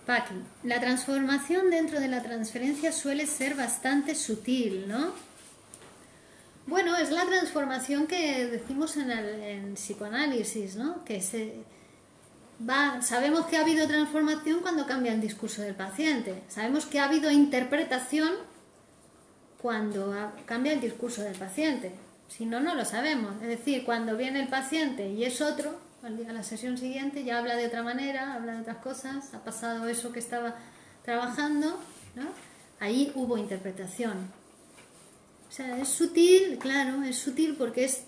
Paqui, la transformación dentro de la transferencia suele ser bastante sutil, ¿no? Bueno, es la transformación que decimos en psicoanálisis, ¿no? Sabemos que ha habido transformación cuando cambia el discurso del paciente. Sabemos que ha habido interpretación cuando cambia el discurso del paciente. Si no, no lo sabemos. Es decir, cuando viene el paciente y es otro, a la sesión siguiente ya habla de otra manera, habla de otras cosas, ha pasado eso que estaba trabajando, ¿no? Ahí hubo interpretación. O sea, es sutil, claro, es sutil porque es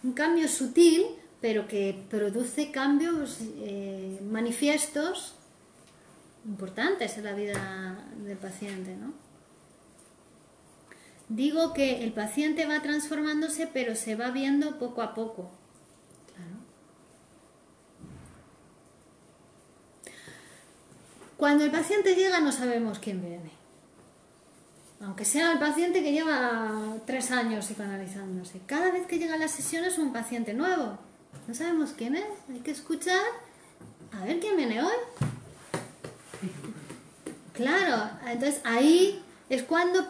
un cambio sutil, pero que produce cambios manifiestos importantes en la vida del paciente, ¿no? Digo que el paciente va transformándose, pero se va viendo poco a poco. Claro. Cuando el paciente llega no sabemos quién viene. Aunque sea el paciente que lleva 3 años psicoanalizándose. Cada vez que llega a la sesión es un paciente nuevo. No sabemos quién es. Hay que escuchar a ver quién viene hoy. Claro, entonces ahí es cuando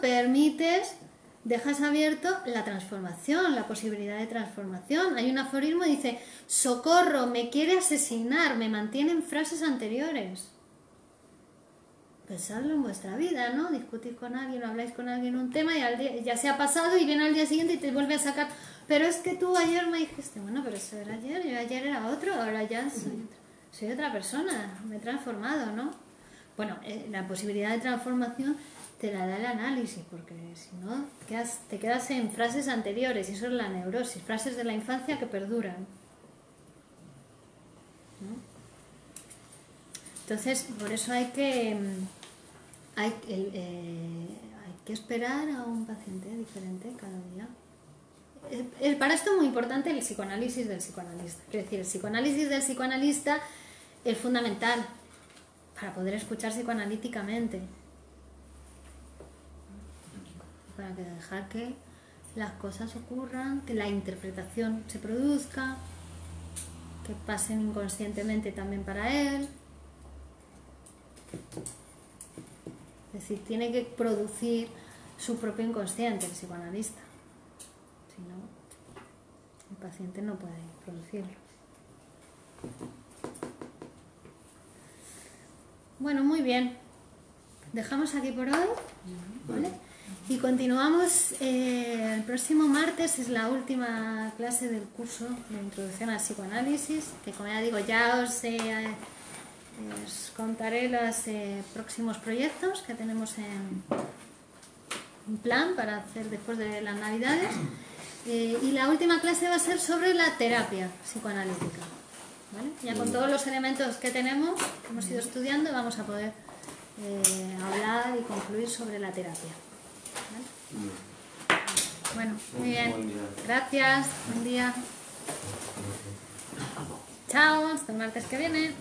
dejas abierto la transformación, la posibilidad de transformación. Hay un aforismo que dice: socorro, me quiere asesinar, me mantiene en frases anteriores. Pensadlo en vuestra vida, ¿no? Discutís con alguien, habláis con alguien un tema y ya se ha pasado y viene al día siguiente y te vuelve a sacar: pero es que tú ayer me dijiste. Bueno, pero eso era ayer, yo ayer era otro, ahora ya soy otra persona, me he transformado, ¿no? Bueno, la posibilidad de transformación te la da el análisis, porque si no te quedas en frases anteriores, y eso es la neurosis, frases de la infancia que perduran, ¿no? Entonces, por eso hay que esperar a un paciente diferente cada día. Para esto es muy importante el psicoanálisis del psicoanalista. Es decir, el psicoanálisis del psicoanalista es fundamental para poder escuchar psicoanalíticamente, para dejar que las cosas ocurran, que la interpretación se produzca, que pasen inconscientemente también para él. Es decir, tiene que producir su propio inconsciente el psicoanalista. Si no, el paciente no puede producirlo. Bueno, muy bien. Dejamos aquí por hoy, ¿vale? Y continuamos el próximo martes, es la última clase del curso de Introducción al Psicoanálisis, que como ya digo, ya os contaré los próximos proyectos que tenemos en plan para hacer después de las Navidades. Y la última clase va a ser sobre la terapia psicoanalítica, ¿vale? Ya con todos los elementos que tenemos, que hemos ido estudiando, vamos a poder hablar y concluir sobre la terapia, ¿vale? Bueno, muy bien. Gracias, buen día. Chao, hasta el martes que viene.